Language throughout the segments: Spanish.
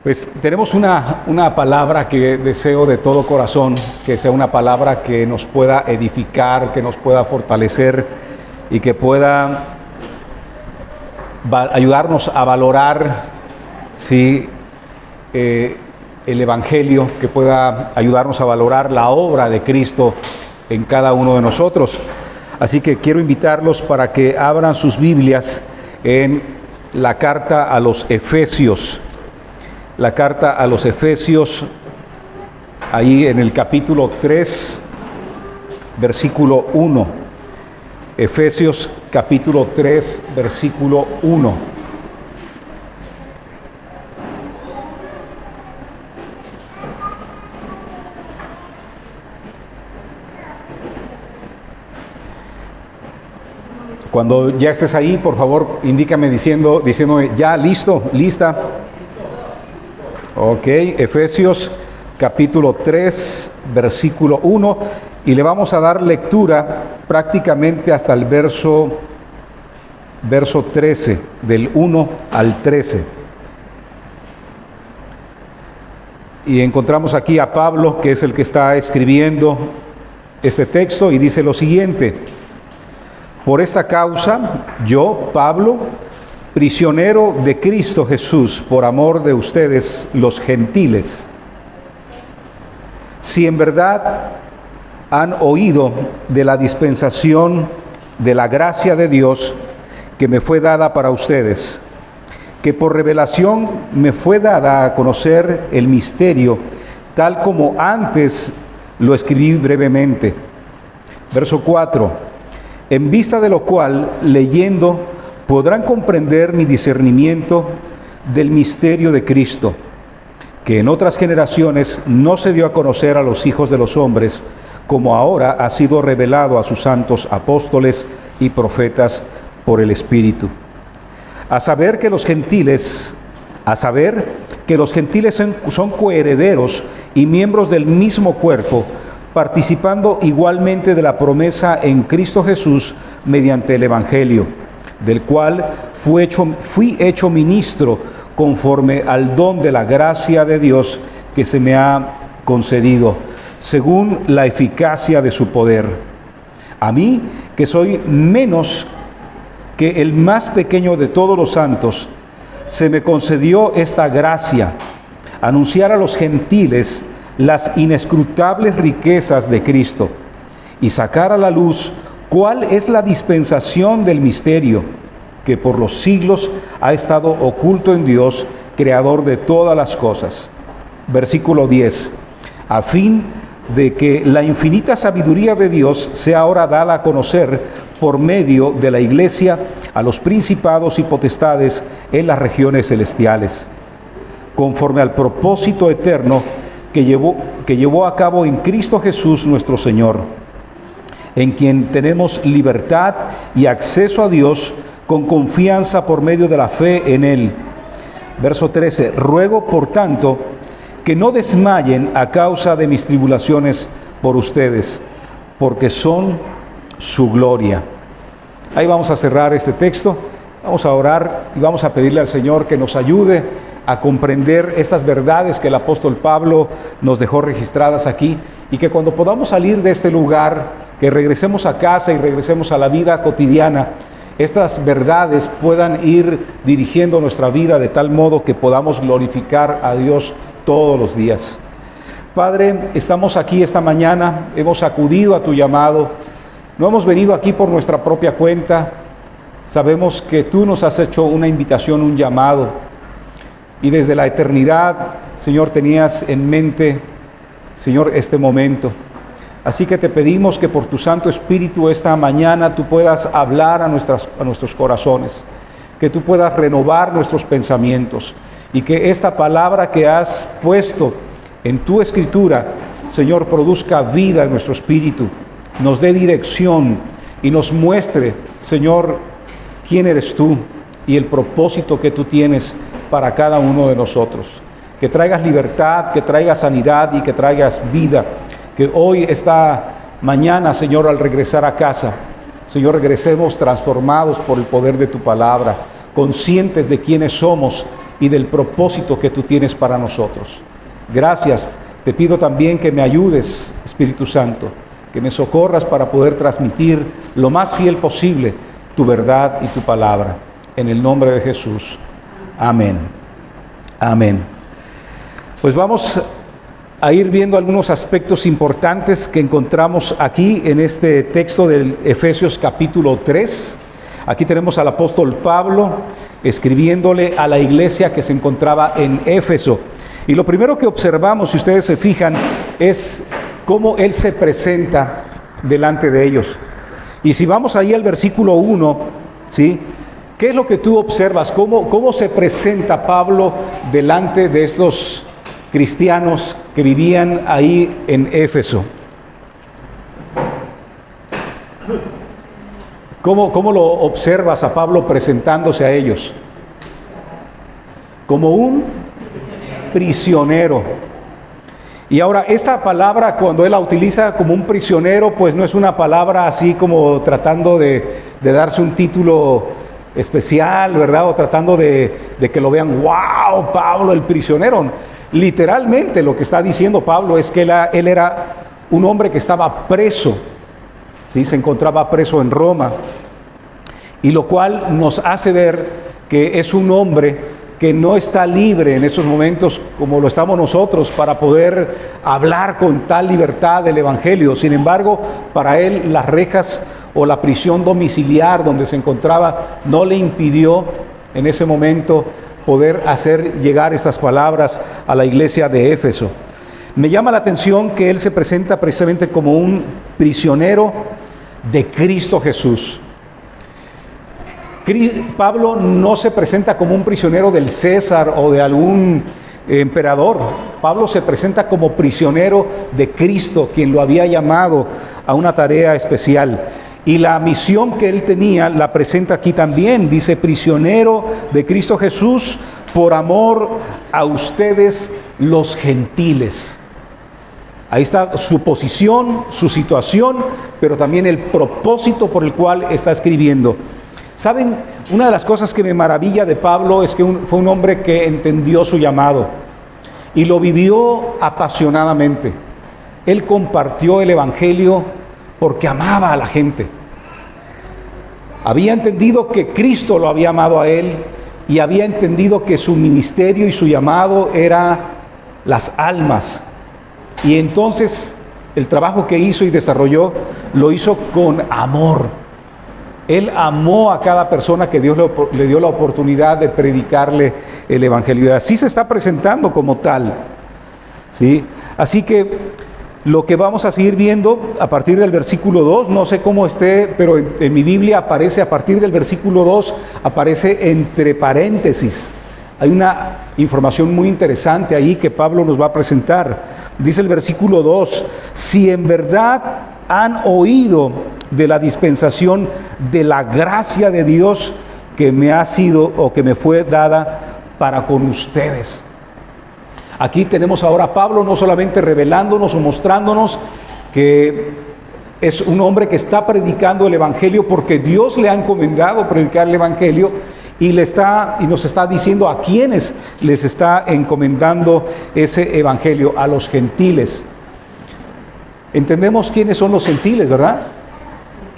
Pues tenemos una palabra que deseo de todo corazón, que sea una palabra que nos pueda edificar, que nos pueda fortalecer y que pueda ayudarnos a valorar el Evangelio, que pueda ayudarnos a valorar la obra de Cristo en cada uno de nosotros. Así que quiero invitarlos para que abran sus Biblias en la carta a los Efesios. La carta a los Efesios, ahí en el capítulo 3, versículo 1. Efesios capítulo 3, versículo 1. Cuando ya estés ahí, por favor, indícame diciéndome, ya, listo, lista. Ok, Efesios capítulo 3, versículo 1, y le vamos a dar lectura prácticamente hasta el verso 13, del 1 al 13. Y encontramos aquí a Pablo, que es el que está escribiendo este texto, y dice lo siguiente: por esta causa, yo, Pablo, prisionero de Cristo Jesús, por amor de ustedes, los gentiles, si en verdad han oído de la dispensación de la gracia de Dios que me fue dada para ustedes, que por revelación me fue dada a conocer el misterio, tal como antes lo escribí brevemente. Verso 4, en vista de lo cual, leyendo, podrán comprender mi discernimiento del misterio de Cristo, que en otras generaciones no se dio a conocer a los hijos de los hombres, como ahora ha sido revelado a sus santos apóstoles y profetas por el Espíritu. A saber que los gentiles son coherederos y miembros del mismo cuerpo, participando igualmente de la promesa en Cristo Jesús mediante el Evangelio, del cual fui hecho ministro conforme al don de la gracia de Dios que se me ha concedido, según la eficacia de su poder. A mí, que soy menos que el más pequeño de todos los santos, se me concedió esta gracia, anunciar a los gentiles las inescrutables riquezas de Cristo y sacar a la luz cuál es la dispensación del misterio que por los siglos ha estado oculto en Dios, creador de todas las cosas. Versículo 10. A fin de que la infinita sabiduría de Dios sea ahora dada a conocer por medio de la Iglesia a los principados y potestades en las regiones celestiales, conforme al propósito eterno que llevó a cabo en Cristo Jesús nuestro Señor, en quien tenemos libertad y acceso a Dios con confianza por medio de la fe en Él. Verso 13, ruego por tanto que no desmayen a causa de mis tribulaciones por ustedes, porque son su gloria. Ahí vamos a cerrar este texto, vamos a orar y vamos a pedirle al Señor que nos ayude a comprender estas verdades que el apóstol Pablo nos dejó registradas aquí, y que cuando podamos salir de este lugar, que regresemos a casa y regresemos a la vida cotidiana, estas verdades puedan ir dirigiendo nuestra vida de tal modo que podamos glorificar a Dios todos los días. Padre, estamos aquí esta mañana, hemos acudido a tu llamado, no hemos venido aquí por nuestra propia cuenta, sabemos que tú nos has hecho una invitación, un llamado, y desde la eternidad, Señor, tenías en mente, Señor, este momento. Así que te pedimos que por tu Santo Espíritu esta mañana tú puedas hablar a nuestros corazones, que tú puedas renovar nuestros pensamientos, y que esta palabra que has puesto en tu Escritura, Señor, produzca vida en nuestro espíritu, nos dé dirección y nos muestre, Señor, quién eres tú y el propósito que tú tienes para cada uno de nosotros. Que traigas libertad, que traigas sanidad y que traigas vida. Que hoy, esta mañana, Señor, al regresar a casa, Señor, regresemos transformados por el poder de tu palabra, conscientes de quiénes somos y del propósito que tú tienes para nosotros. Gracias. Te pido también que me ayudes, Espíritu Santo, que me socorras para poder transmitir lo más fiel posible tu verdad y tu palabra. En el nombre de Jesús. Amén. Amén. Pues vamos a ir viendo algunos aspectos importantes que encontramos aquí en este texto del Efesios capítulo 3. Aquí tenemos al apóstol Pablo escribiéndole a la iglesia que se encontraba en Éfeso. Y lo primero que observamos, si ustedes se fijan, es cómo él se presenta delante de ellos. Y si vamos ahí al versículo 1, ¿sí? ¿Qué es lo que tú observas? ¿Cómo se presenta Pablo delante de estos cristianos que vivían ahí en Éfeso? ¿Cómo lo observas a Pablo presentándose a ellos? Como un prisionero. Y ahora, esta palabra, cuando él la utiliza como un prisionero, pues no es una palabra así como tratando de darse un título especial, ¿verdad? O tratando de que lo vean, wow, Pablo el prisionero. Literalmente lo que está diciendo Pablo es que él era un hombre que estaba preso, ¿sí? Se encontraba preso en Roma, y lo cual nos hace ver que es un hombre que no está libre en esos momentos como lo estamos nosotros para poder hablar con tal libertad del Evangelio. Sin embargo, para él las rejas o la prisión domiciliar donde se encontraba no le impidió en ese momento poder hacer llegar estas palabras a la iglesia de Éfeso. Me llama la atención que él se presenta precisamente como un prisionero de Cristo Jesús. Pablo no se presenta como un prisionero del César o de algún emperador. Pablo se presenta como prisionero de Cristo, quien lo había llamado a una tarea especial. Y la misión que él tenía la presenta aquí también. Dice, prisionero de Cristo Jesús por amor a ustedes los gentiles. Ahí está su posición, su situación, pero también el propósito por el cual está escribiendo. ¿Saben? Una de las cosas que me maravilla de Pablo es que fue un hombre que entendió su llamado y lo vivió apasionadamente. Él compartió el Evangelio porque amaba a la gente. Había entendido que Cristo lo había amado a él y había entendido que su ministerio y su llamado era las almas. Y entonces el trabajo que hizo y desarrolló lo hizo con amor. Él amó a cada persona que Dios le dio la oportunidad de predicarle el Evangelio. Y así se está presentando como tal, ¿sí? Así que lo que vamos a seguir viendo a partir del versículo 2, no sé cómo esté, pero en mi Biblia aparece a partir del versículo 2, aparece entre paréntesis. Hay una información muy interesante ahí que Pablo nos va a presentar. Dice el versículo 2, si en verdad han oído de la dispensación de la gracia de Dios que me ha sido o que me fue dada para con ustedes. Aquí tenemos ahora a Pablo no solamente revelándonos o mostrándonos que es un hombre que está predicando el Evangelio porque Dios le ha encomendado predicar el Evangelio y nos está diciendo a quienes les está encomendando ese Evangelio, a los gentiles. Entendemos quiénes son los gentiles, ¿verdad?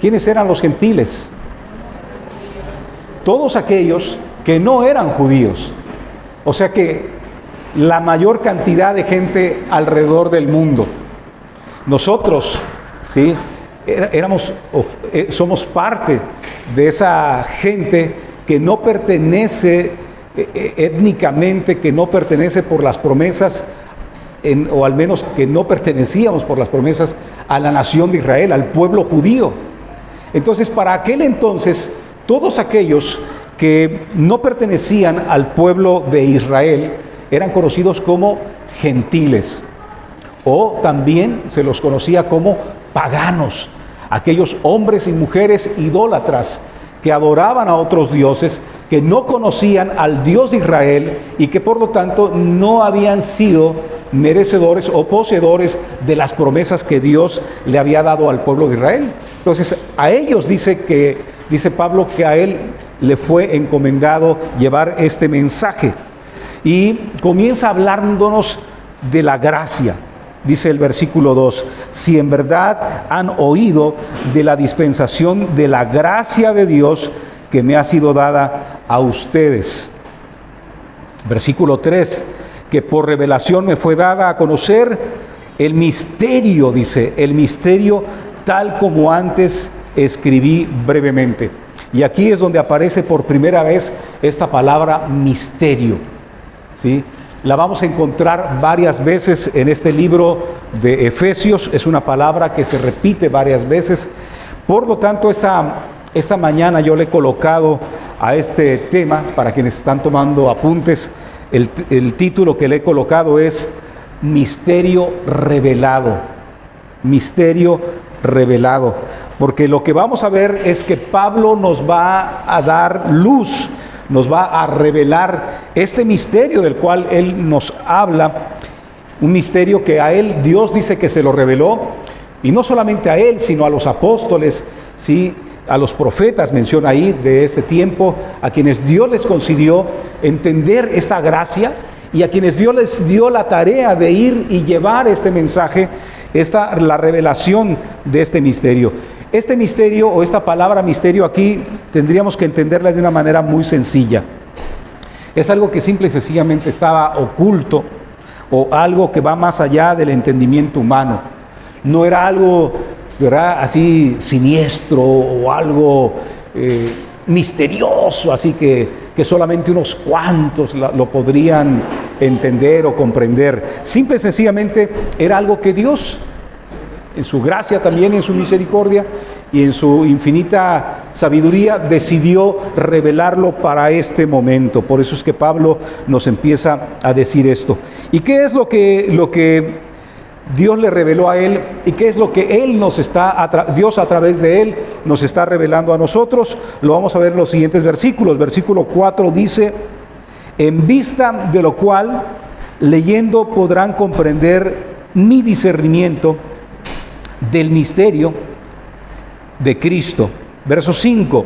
¿Quiénes eran los gentiles? Todos aquellos que no eran judíos. O sea que la mayor cantidad de gente alrededor del mundo. Nosotros, ¿sí? Somos parte de esa gente que no pertenece étnicamente, que no pertenece por las promesas, o al menos que no pertenecíamos por las promesas a la nación de Israel, al pueblo judío. Entonces, para aquel entonces, todos aquellos que no pertenecían al pueblo de Israel eran conocidos como gentiles, o también se los conocía como paganos, aquellos hombres y mujeres idólatras que adoraban a otros dioses, que no conocían al Dios de Israel y que por lo tanto no habían sido merecedores o poseedores de las promesas que Dios le había dado al pueblo de Israel. Entonces a ellos dice Pablo que a él le fue encomendado llevar este mensaje. y comienza hablándonos de la gracia. Dice el versículo 2, si en verdad han oído de la dispensación de la gracia de Dios que me ha sido dada a ustedes. Versículo 3, que por revelación me fue dada a conocer el misterio, dice, el misterio tal como antes escribí brevemente. Y aquí es donde aparece por primera vez esta palabra misterio, ¿sí? La vamos a encontrar varias veces en este libro de Efesios, es una palabra que se repite varias veces. Por lo tanto, esta mañana yo le he colocado a este tema, para quienes están tomando apuntes, el título que le he colocado es Misterio Revelado. Misterio Revelado. Porque lo que vamos a ver es que Pablo nos va a dar luz, nos va a revelar este misterio del cual él nos habla, un misterio que a él Dios dice que se lo reveló, y no solamente a él, sino a los apóstoles, ¿sí? A los profetas, menciona ahí, de este tiempo, a quienes Dios les concedió entender esta gracia, y a quienes Dios les dio la tarea de ir y llevar este mensaje, la revelación de este misterio. Este misterio, o esta palabra misterio aquí, tendríamos que entenderla de una manera muy sencilla. Es algo que simple y sencillamente estaba oculto, o algo que va más allá del entendimiento humano. No era algo, ¿verdad?, así siniestro, o algo misterioso, así que solamente unos cuantos lo podrían entender o comprender. Simple y sencillamente era algo que Dios, en su gracia también, en su misericordia y en su infinita sabiduría, decidió revelarlo para este momento. Por eso es que Pablo nos empieza a decir esto. ¿Y qué es lo que Dios le reveló a él? ¿Y qué es lo que él Dios a través de él nos está revelando a nosotros? Lo vamos a ver en los siguientes versículos. Versículo 4 dice: en vista de lo cual, leyendo podrán comprender mi discernimiento del misterio de Cristo. Verso 5,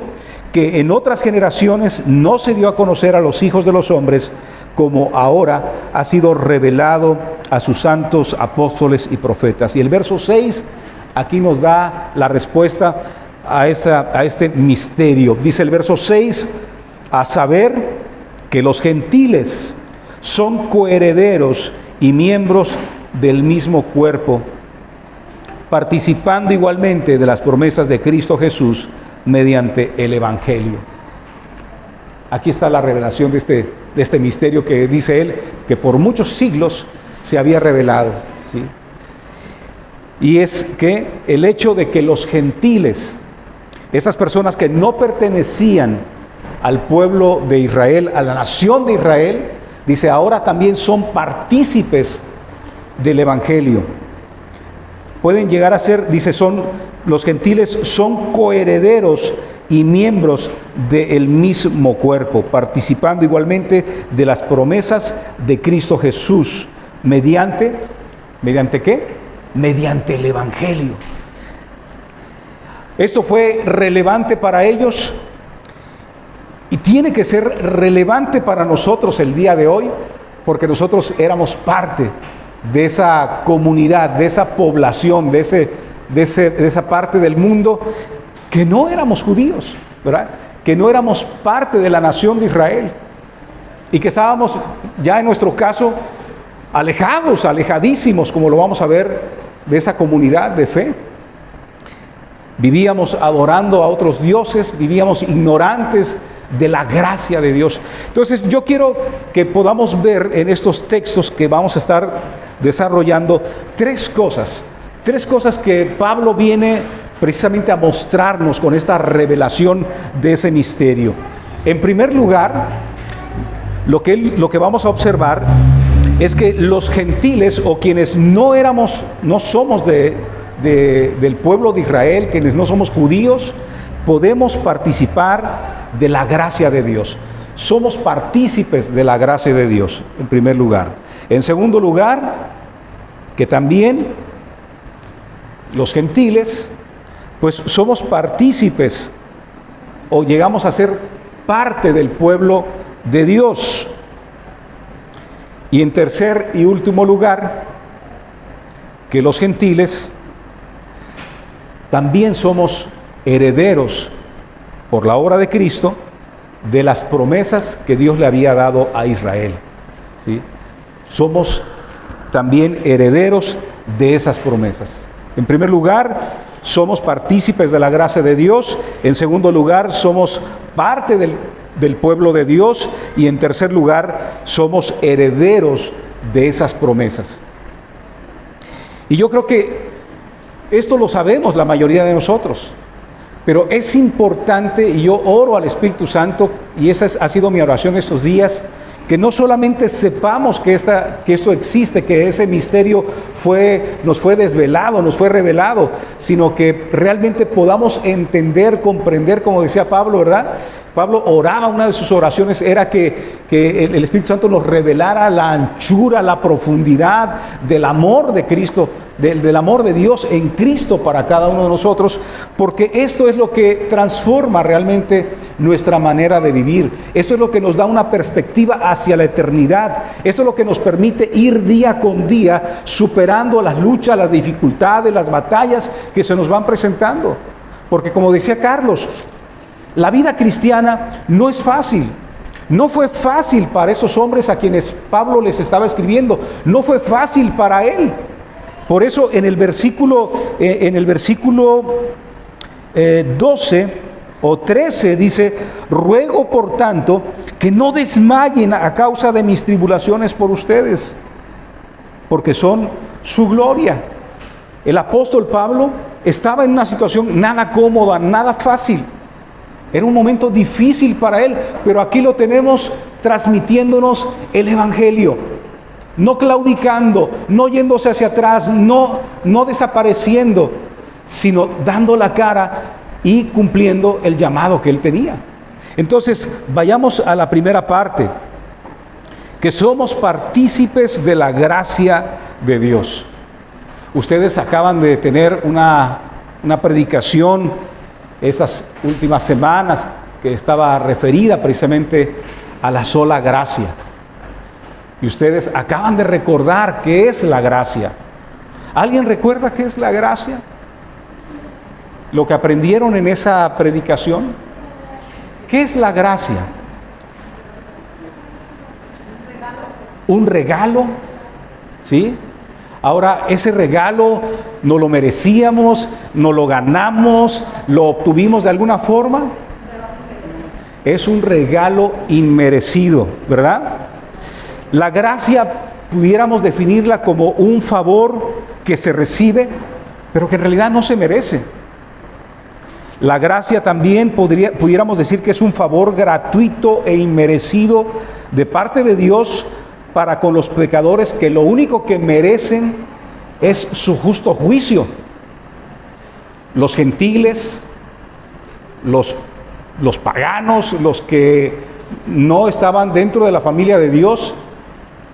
que en otras generaciones no se dio a conocer a los hijos de los hombres, como ahora ha sido revelado a sus santos apóstoles y profetas. Y el verso 6 aquí nos da la respuesta a este misterio. Dice el verso 6, a saber que los gentiles son coherederos y miembros del mismo cuerpo, participando igualmente de las promesas de Cristo Jesús mediante el Evangelio. Aquí está la revelación de este misterio que dice él, que por muchos siglos se había revelado, ¿sí? Y es que el hecho de que los gentiles, estas personas que no pertenecían al pueblo de Israel, a la nación de Israel, dice, ahora también son partícipes del Evangelio. Pueden llegar a ser, dice, los gentiles son coherederos y miembros del mismo cuerpo, participando igualmente de las promesas de Cristo Jesús, ¿mediante qué? Mediante el Evangelio. Esto fue relevante para ellos y tiene que ser relevante para nosotros el día de hoy, porque nosotros éramos parte de esa comunidad, de esa población, de esa parte del mundo que no éramos judíos, ¿verdad? Que no éramos parte de la nación de Israel y que estábamos ya en nuestro caso alejadísimos, como lo vamos a ver, de esa comunidad de fe. Vivíamos adorando a otros dioses, vivíamos ignorantes de la gracia de Dios. Entonces yo quiero que podamos ver en estos textos que vamos a estar desarrollando tres cosas que Pablo viene precisamente a mostrarnos con esta revelación de ese misterio. En primer lugar, lo que vamos a observar es que los gentiles, o quienes no somos del pueblo de Israel, quienes no somos judíos, podemos participar de la gracia de Dios. Somos partícipes de la gracia de Dios, en primer lugar. En segundo lugar, que también los gentiles, pues somos partícipes o llegamos a ser parte del pueblo de Dios. Y en tercer y último lugar, que los gentiles también somos herederos por la obra de Cristo de las promesas que Dios le había dado a Israel. ¿Sí? Somos también herederos de esas promesas. En primer lugar, somos partícipes de la gracia de Dios. En segundo lugar, somos parte del pueblo de Dios. Y en tercer lugar, somos herederos de esas promesas. Y yo creo que esto lo sabemos la mayoría de nosotros. Pero es importante, y yo oro al Espíritu Santo, y esa ha sido mi oración estos días, que no solamente sepamos que esto existe, que ese misterio nos fue desvelado, nos fue revelado, sino que realmente podamos entender, comprender, como decía Pablo, ¿verdad? Pablo oraba, una de sus oraciones era que el Espíritu Santo nos revelara la anchura, la profundidad del amor de Cristo, del amor de Dios en Cristo para cada uno de nosotros, porque esto es lo que transforma realmente nuestra manera de vivir. Esto es lo que nos da una perspectiva hacia la eternidad. Esto es lo que nos permite ir día con día superando las luchas, las dificultades, las batallas que se nos van presentando. Porque como decía Carlos, la vida cristiana no es fácil. No fue fácil para esos hombres a quienes Pablo les estaba escribiendo. No fue fácil para él. Por eso en el versículo 12 o 13 dice: ruego por tanto que no desmayen a causa de mis tribulaciones por ustedes, porque son su gloria. El apóstol Pablo estaba en una situación nada cómoda, nada fácil. Era un momento difícil para él, pero aquí lo tenemos transmitiéndonos el Evangelio. No claudicando, no yéndose hacia atrás, no desapareciendo, sino dando la cara y cumpliendo el llamado que él tenía. Entonces, vayamos a la primera parte, que somos partícipes de la gracia de Dios. Ustedes acaban de tener una predicación esas últimas semanas que estaba referida precisamente a la sola gracia. Y ustedes acaban de recordar qué es la gracia. ¿Alguien recuerda qué es la gracia? Lo que aprendieron en esa predicación. ¿Qué es la gracia? Un regalo, ¿sí? Ahora, ese regalo no lo merecíamos, no lo ganamos, lo obtuvimos de alguna forma. Es un regalo inmerecido, ¿verdad? La gracia pudiéramos definirla como un favor que se recibe, pero que en realidad no se merece. La gracia también pudiéramos decir que es un favor gratuito e inmerecido de parte de Dios para con los pecadores, que lo único que merecen es su justo juicio. Los gentiles, los paganos, los que no estaban dentro de la familia de Dios,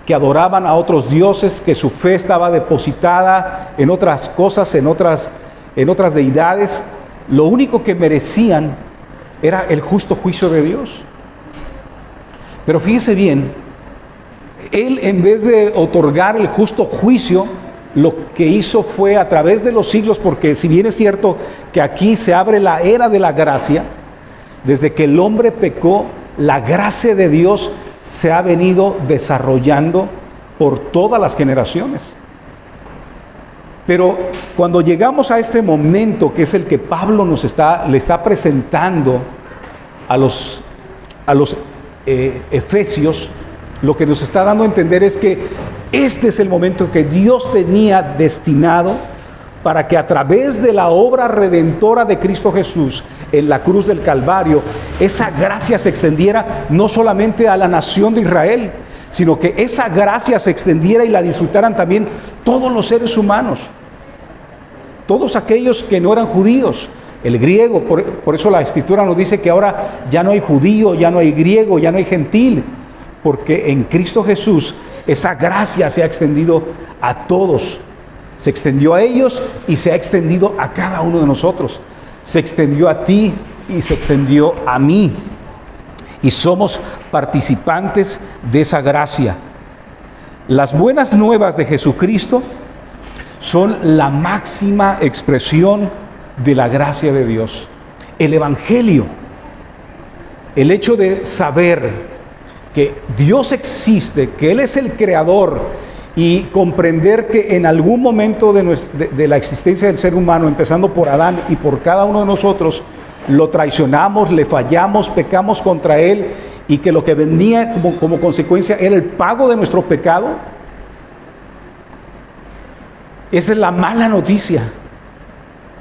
que adoraban a otros dioses, que su fe estaba depositada en otras cosas, en otras deidades, lo único que merecían era el justo juicio de Dios. Pero fíjese bien, Él, en vez de otorgar el justo juicio, lo que hizo fue a través de los siglos, porque si bien es cierto que aquí se abre la era de la gracia, desde que el hombre pecó, la gracia de Dios se ha venido desarrollando por todas las generaciones. Pero cuando llegamos a este momento, que es el que Pablo le está presentando a los efesios, lo que nos está dando a entender es que este es el momento que Dios tenía destinado para que a través de la obra redentora de Cristo Jesús en la cruz del Calvario, esa gracia se extendiera no solamente a la nación de Israel, sino que esa gracia se extendiera y la disfrutaran también todos los seres humanos, todos aquellos que no eran judíos. El griego, por eso la Escritura nos dice que ahora ya no hay judío, ya no hay griego, ya no hay gentil, porque en Cristo Jesús esa gracia se ha extendido a todos. Se extendió a ellos y se ha extendido a cada uno de nosotros. Se extendió a ti y se extendió a mí. Y somos participantes de esa gracia. Las buenas nuevas de Jesucristo son la máxima expresión de la gracia de Dios. El Evangelio, el hecho de saber que Dios existe, que Él es el creador, y comprender que en algún momento de la existencia del ser humano, empezando por Adán y por cada uno de nosotros, lo traicionamos, le fallamos, pecamos contra Él, y que lo que venía como consecuencia era el pago de nuestro pecado. Esa es la mala noticia,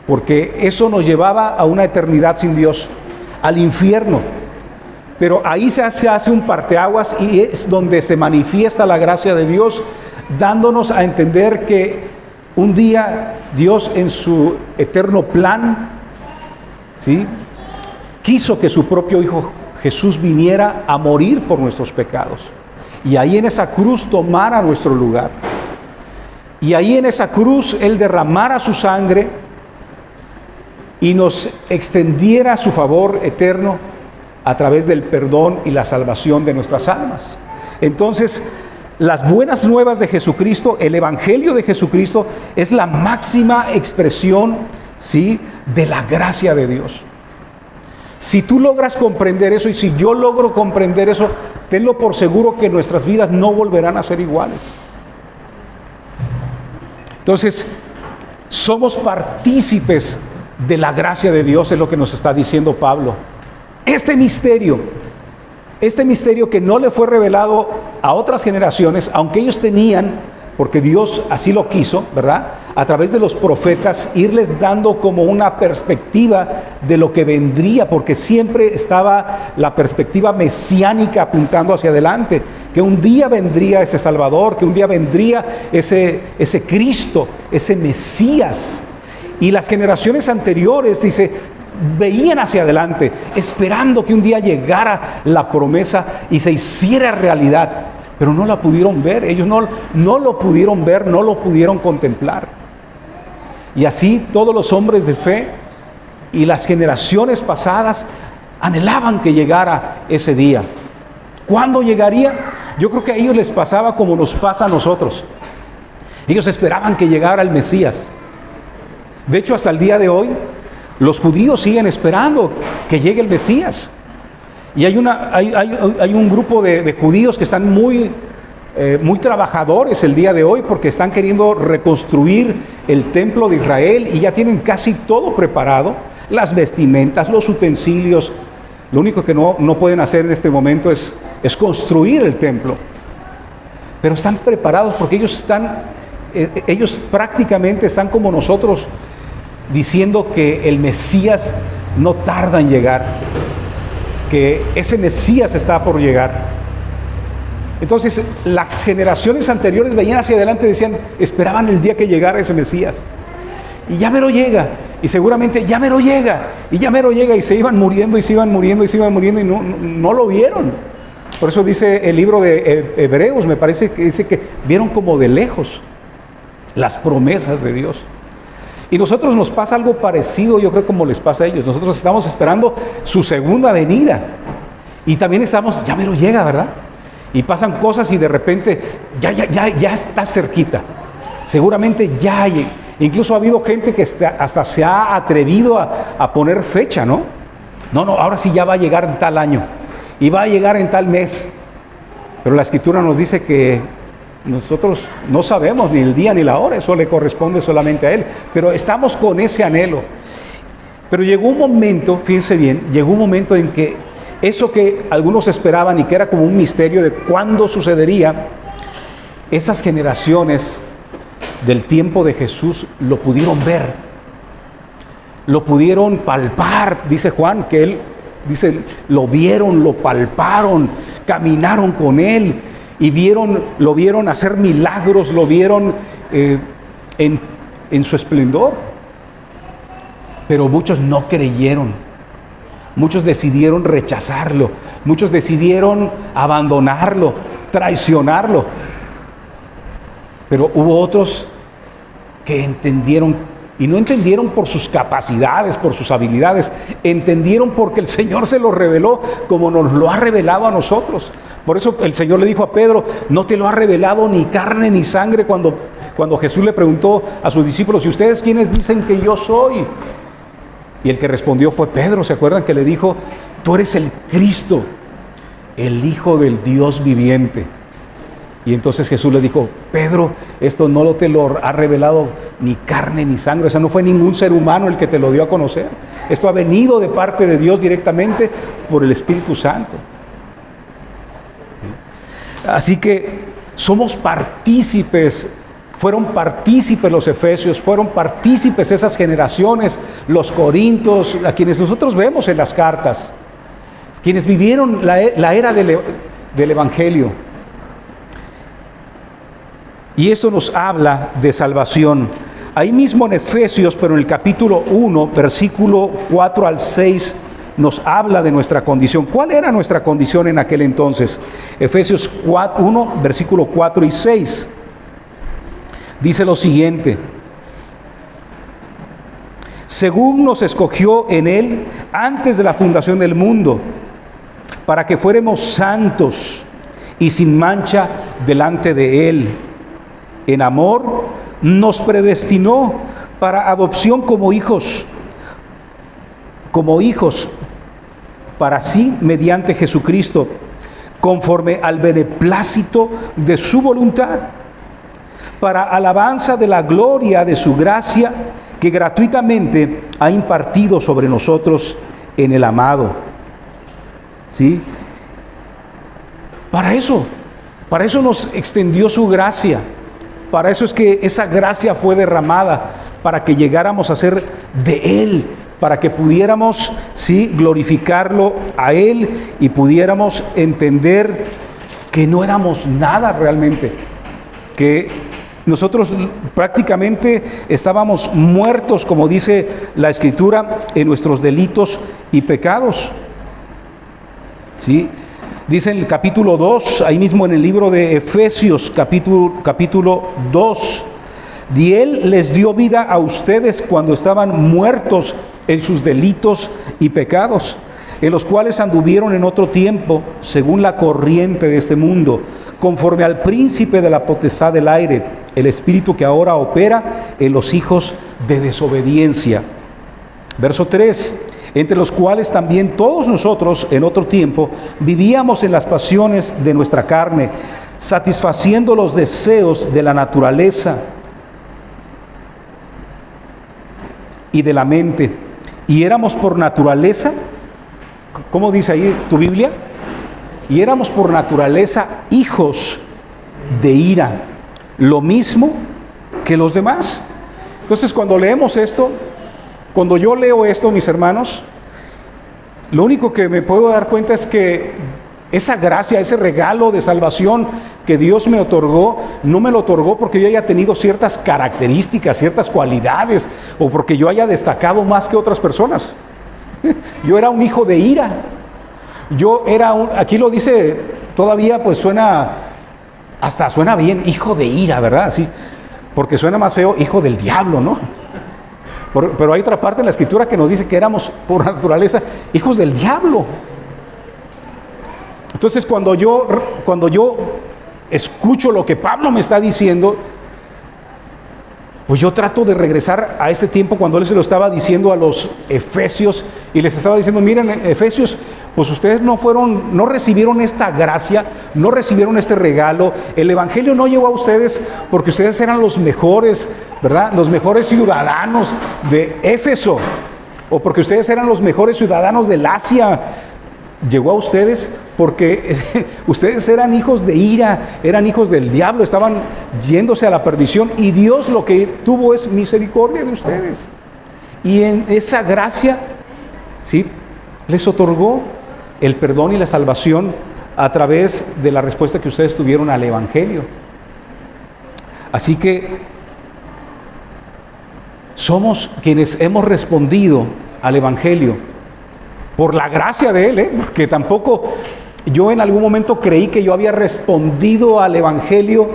porque eso nos llevaba a una eternidad sin Dios, al infierno. Pero ahí se hace un parteaguas, y es donde se manifiesta la gracia de Dios, dándonos a entender que un día Dios, en su eterno plan, ¿sí?, quiso que su propio Hijo Jesús viniera a morir por nuestros pecados, y ahí en esa cruz tomara nuestro lugar, y ahí en esa cruz Él derramara su sangre y nos extendiera su favor eterno a través del perdón y la salvación de nuestras almas. Entonces, las buenas nuevas de Jesucristo, el Evangelio de Jesucristo, es la máxima expresión, ¿sí?, de la gracia de Dios. Si tú logras comprender eso, y si yo logro comprender eso, tenlo por seguro que nuestras vidas no volverán a ser iguales. Entonces, somos partícipes de la gracia de Dios, es lo que nos está diciendo Pablo. Este misterio que no le fue revelado a otras generaciones, aunque ellos tenían, porque Dios así lo quiso, ¿verdad?, a través de los profetas, irles dando como una perspectiva de lo que vendría, porque siempre estaba la perspectiva mesiánica apuntando hacia adelante, que un día vendría ese Salvador, que un día vendría ese Cristo, ese Mesías. Y las generaciones anteriores, dice, veían hacia adelante, esperando que un día llegara la promesa y se hiciera realidad, pero no la pudieron ver. Ellos no lo pudieron ver, no lo pudieron contemplar. Y así todos los hombres de fe y las generaciones pasadas anhelaban que llegara ese día. ¿Cuándo llegaría? Yo creo que a ellos les pasaba como nos pasa a nosotros. Ellos esperaban que llegara el Mesías. De hecho, hasta el día de hoy, los judíos siguen esperando que llegue el Mesías. Y hay un grupo de judíos que están muy trabajadores el día de hoy, porque están queriendo reconstruir el templo de Israel y ya tienen casi todo preparado, las vestimentas, los utensilios. Lo único que no pueden hacer en este momento es construir el templo. Pero están preparados porque ellos prácticamente están como nosotros, diciendo que el Mesías no tarda en llegar, que ese Mesías está por llegar. Entonces, las generaciones anteriores veían hacia adelante y decían, esperaban el día que llegara ese Mesías. Y ya mero llega, y seguramente ya mero llega, y se iban muriendo, y se iban muriendo, y no lo vieron. Por eso dice el libro de Hebreos, me parece que dice que vieron como de lejos las promesas de Dios. Y nosotros nos pasa algo parecido, yo creo, como les pasa a ellos. Nosotros estamos esperando su segunda venida. Y también estamos, ya mero llega, ¿verdad? Y pasan cosas y de repente ya está cerquita. Seguramente ya hay. Incluso ha habido gente que hasta se ha atrevido a poner fecha, ¿no? No, ahora sí ya va a llegar en tal año. Y va a llegar en tal mes. Pero la Escritura nos dice que nosotros no sabemos ni el día ni la hora, eso le corresponde solamente a Él, pero estamos con ese anhelo. Pero llegó un momento, fíjense bien, llegó un momento en que eso que algunos esperaban y que era como un misterio de cuándo sucedería, esas generaciones del tiempo de Jesús lo pudieron ver, lo pudieron palpar. Dice Juan que él, dice, lo vieron, lo palparon, caminaron con Él, y lo vieron hacer milagros, lo vieron en su esplendor. Pero muchos no creyeron, muchos decidieron rechazarlo, muchos decidieron abandonarlo, traicionarlo. Pero hubo otros que entendieron, y no entendieron por sus capacidades, por sus habilidades, entendieron porque el Señor se lo reveló como nos lo ha revelado a nosotros. Por eso el Señor le dijo a Pedro, no te lo ha revelado ni carne ni sangre, cuando Jesús le preguntó a sus discípulos, ¿y ustedes quiénes dicen que yo soy? Y el que respondió fue Pedro. ¿Se acuerdan que le dijo, tú eres el Cristo, el Hijo del Dios viviente? Y entonces Jesús le dijo, Pedro, esto no te lo ha revelado ni carne ni sangre, o sea, no fue ningún ser humano el que te lo dio a conocer. Esto ha venido de parte de Dios directamente por el Espíritu Santo. ¿Sí? Así que somos partícipes, fueron partícipes los efesios, fueron partícipes esas generaciones, los corintios, a quienes nosotros vemos en las cartas, quienes vivieron la era del Evangelio. Y eso nos habla de salvación. Ahí mismo en Efesios, pero en el capítulo 1, versículo 4 al 6, nos habla de nuestra condición. ¿Cuál era nuestra condición en aquel entonces? Efesios 1, versículo 4 y 6. Dice lo siguiente: según nos escogió en Él antes de la fundación del mundo, para que fuéramos santos y sin mancha delante de Él. En amor nos predestinó para adopción como hijos para sí mediante Jesucristo, conforme al beneplácito de su voluntad, para alabanza de la gloria de su gracia, que gratuitamente ha impartido sobre nosotros en el amado. ¿Sí? Para eso nos extendió su gracia. Para eso es que esa gracia fue derramada, para que llegáramos a ser de Él, para que pudiéramos, sí, glorificarlo a Él y pudiéramos entender que no éramos nada realmente, que nosotros prácticamente estábamos muertos, como dice la Escritura, en nuestros delitos y pecados. ¿Sí? Dice en el capítulo 2, ahí mismo en el libro de Efesios, capítulo 2, y Él les dio vida a ustedes cuando estaban muertos en sus delitos y pecados, en los cuales anduvieron en otro tiempo, según la corriente de este mundo, conforme al príncipe de la potestad del aire, el espíritu que ahora opera en los hijos de desobediencia. Verso 3. Entre los cuales también todos nosotros en otro tiempo vivíamos en las pasiones de nuestra carne, satisfaciendo los deseos de la naturaleza y de la mente. Y éramos por naturaleza, ¿cómo dice ahí tu Biblia? Y éramos por naturaleza hijos de ira, lo mismo que los demás. Entonces, cuando leemos esto, cuando yo leo esto, mis hermanos, lo único que me puedo dar cuenta es que esa gracia, ese regalo de salvación que Dios me otorgó, no me lo otorgó porque yo haya tenido ciertas características, ciertas cualidades, o porque yo haya destacado más que otras personas. Yo era un hijo de ira. Aquí lo dice todavía, pues suena bien, hijo de ira, ¿verdad? Así, porque suena más feo, hijo del diablo, ¿no? Pero hay otra parte en la Escritura que nos dice que éramos por naturaleza hijos del diablo. Entonces cuando yo escucho lo que Pablo me está diciendo, pues yo trato de regresar a ese tiempo cuando él se lo estaba diciendo a los efesios y les estaba diciendo, miren, efesios, pues ustedes no recibieron esta gracia, no recibieron este regalo, el evangelio no llegó a ustedes porque ustedes eran los mejores, ¿verdad? Los mejores ciudadanos de Éfeso, o porque ustedes eran los mejores ciudadanos del Asia. Llegó a ustedes porque ustedes eran hijos de ira, eran hijos del diablo, estaban yéndose a la perdición, y Dios lo que tuvo es misericordia de ustedes. Y en esa gracia, ¿sí?, les otorgó el perdón y la salvación a través de la respuesta que ustedes tuvieron al evangelio. Así que somos quienes hemos respondido al evangelio por la gracia de Él, porque tampoco yo en algún momento creí que yo había respondido al evangelio,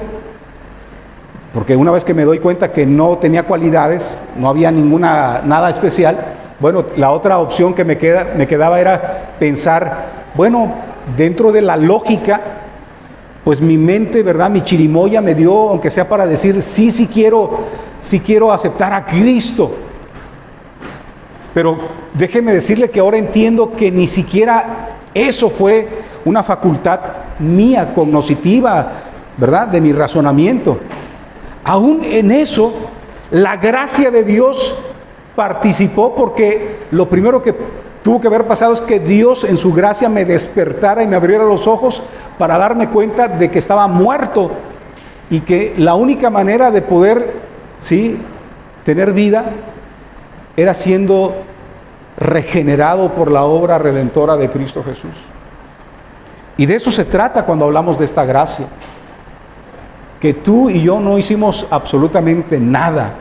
porque una vez que me doy cuenta que no tenía cualidades, no había nada especial, bueno, la otra opción que me quedaba era pensar, bueno, dentro de la lógica, pues mi mente, ¿verdad? Mi chirimoya me dio, aunque sea para decir, sí quiero aceptar a Cristo. Pero déjeme decirle que ahora entiendo que ni siquiera eso fue una facultad mía, cognitiva, ¿verdad? De mi razonamiento. Aún en eso, la gracia de Dios participó, porque lo primero que tuvo que haber pasado es que Dios en su gracia me despertara y me abriera los ojos para darme cuenta de que estaba muerto y que la única manera de poder, sí, tener vida era siendo regenerado por la obra redentora de Cristo Jesús. Y de eso se trata cuando hablamos de esta gracia, que tú y yo no hicimos absolutamente nada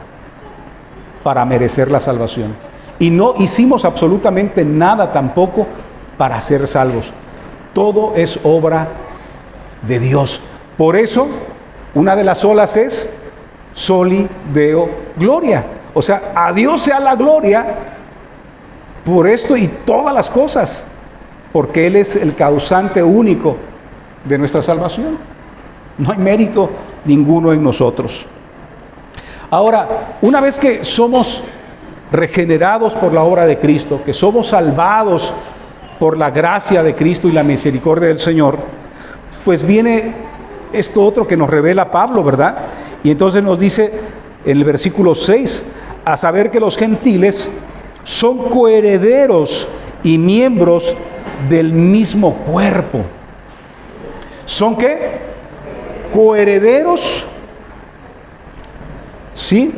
para merecer la salvación, y no hicimos absolutamente nada tampoco para ser salvos. Todo es obra de Dios. Por eso, una de las olas es Soli Deo Gloria. O sea, a Dios sea la gloria por esto y todas las cosas, porque Él es el causante único de nuestra salvación. No hay mérito ninguno en nosotros. Ahora, una vez que somos regenerados por la obra de Cristo, que somos salvados por la gracia de Cristo y la misericordia del Señor, pues viene esto otro que nos revela Pablo, ¿verdad? Y entonces nos dice en el versículo 6, a saber que los gentiles son coherederos y miembros del mismo cuerpo. ¿Son qué? Coherederos, ¿sí?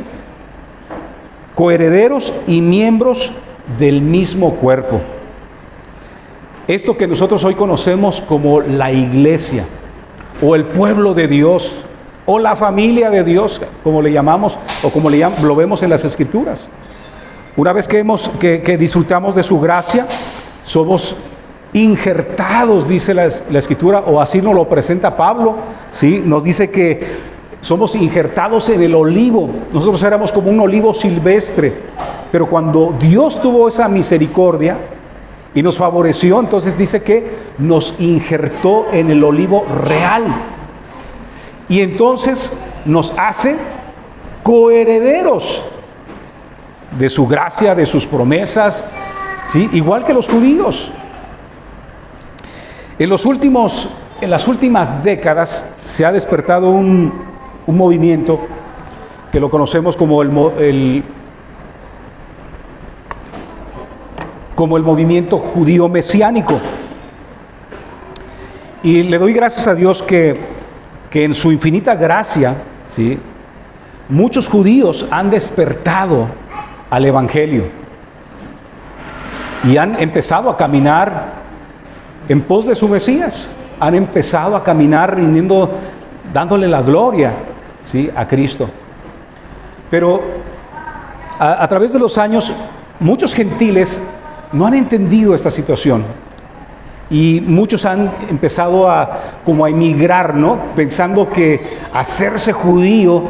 Coherederos y miembros del mismo cuerpo. Esto que nosotros hoy conocemos como la iglesia, o el pueblo de Dios, o la familia de Dios, como le llamamos, o como lo vemos en las Escrituras. Una vez que disfrutamos de su gracia, somos injertados, dice la Escritura, o así nos lo presenta Pablo, ¿sí? Nos dice que somos injertados en el olivo. Nosotros éramos como un olivo silvestre, pero cuando Dios tuvo esa misericordia y nos favoreció, entonces dice que nos injertó en el olivo real. Y entonces nos hace coherederos de su gracia, de sus promesas, ¿sí? Igual que los judíos. En las últimas décadas se ha despertado un movimiento que lo conocemos como el movimiento judío mesiánico. Y le doy gracias a Dios que en su infinita gracia, ¿sí?, muchos judíos han despertado al Evangelio y han empezado a caminar en pos de su Mesías. Han empezado a caminar dándole la gloria, ¿sí?, a Cristo. Pero a través de los años, muchos gentiles no han entendido esta situación. Y muchos han empezado como a emigrar, ¿no? Pensando que hacerse judío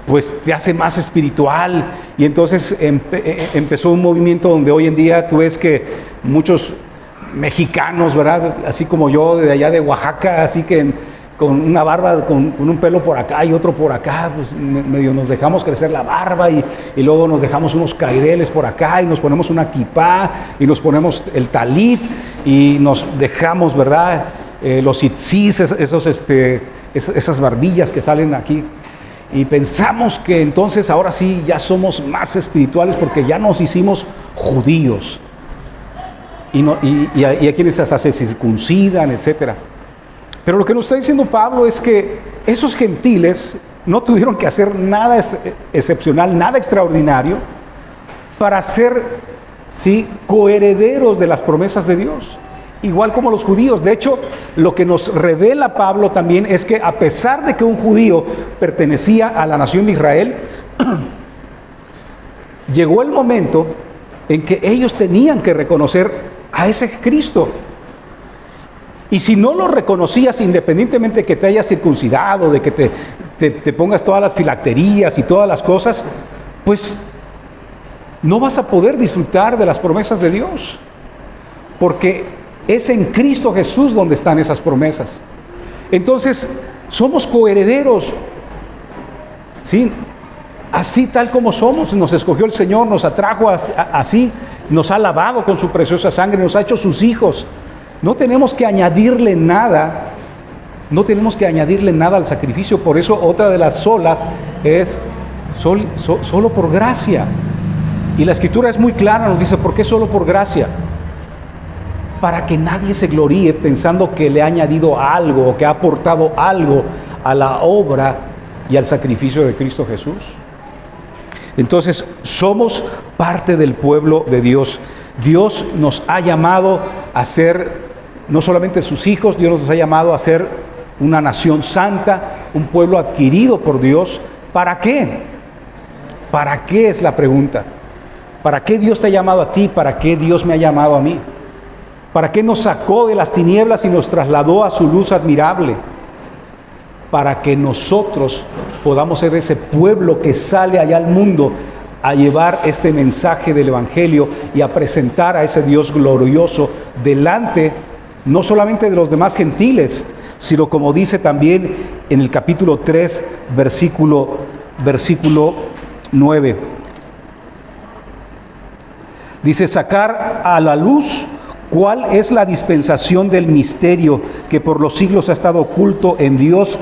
pues te hace más espiritual. Y entonces empezó un movimiento donde hoy en día tú ves que muchos mexicanos, ¿verdad?, así como yo, de allá de Oaxaca, así que con una barba, con un pelo por acá y otro por acá, pues medio nos dejamos crecer la barba y luego nos dejamos unos caireles por acá y nos ponemos una kipá y nos ponemos el talit y nos dejamos, ¿verdad?, los tzitzis, esas barbillas que salen aquí. Y pensamos que entonces ahora sí ya somos más espirituales porque ya nos hicimos judíos. Y hay quienes hasta se circuncidan, etcétera. Pero lo que nos está diciendo Pablo es que esos gentiles no tuvieron que hacer nada excepcional, nada extraordinario para ser, ¿sí?, coherederos de las promesas de Dios, igual como los judíos. De hecho, lo que nos revela Pablo también es que a pesar de que un judío pertenecía a la nación de Israel, llegó el momento en que ellos tenían que reconocer a ese Cristo. Y si no lo reconocías, independientemente de que te hayas circuncidado, de que te pongas todas las filacterías y todas las cosas, pues no vas a poder disfrutar de las promesas de Dios, porque es en Cristo Jesús donde están esas promesas. Entonces, somos coherederos, ¿sí? Así tal como somos, nos escogió el Señor, nos atrajo así, nos ha lavado con su preciosa sangre, nos ha hecho sus hijos. No tenemos que añadirle nada, al sacrificio. Por eso otra de las solas es solo por gracia. Y la Escritura es muy clara, nos dice, ¿por qué solo por gracia? Para que nadie se gloríe pensando que le ha añadido algo o que ha aportado algo a la obra y al sacrificio de Cristo Jesús. Entonces, somos parte del pueblo de Dios. Dios nos ha llamado a ser no solamente sus hijos, Dios nos ha llamado a ser una nación santa, un pueblo adquirido por Dios. ¿Para qué? ¿Para qué es la pregunta? ¿Para qué Dios te ha llamado a ti? ¿Para qué Dios me ha llamado a mí? ¿Para qué nos sacó de las tinieblas y nos trasladó a su luz admirable? Para que nosotros podamos ser ese pueblo que sale allá al mundo a llevar este mensaje del Evangelio y a presentar a ese Dios glorioso delante no solamente de los demás gentiles, sino como dice también en el capítulo 3, versículo 9. Dice, sacar a la luz cuál es la dispensación del misterio que por los siglos ha estado oculto en Dios,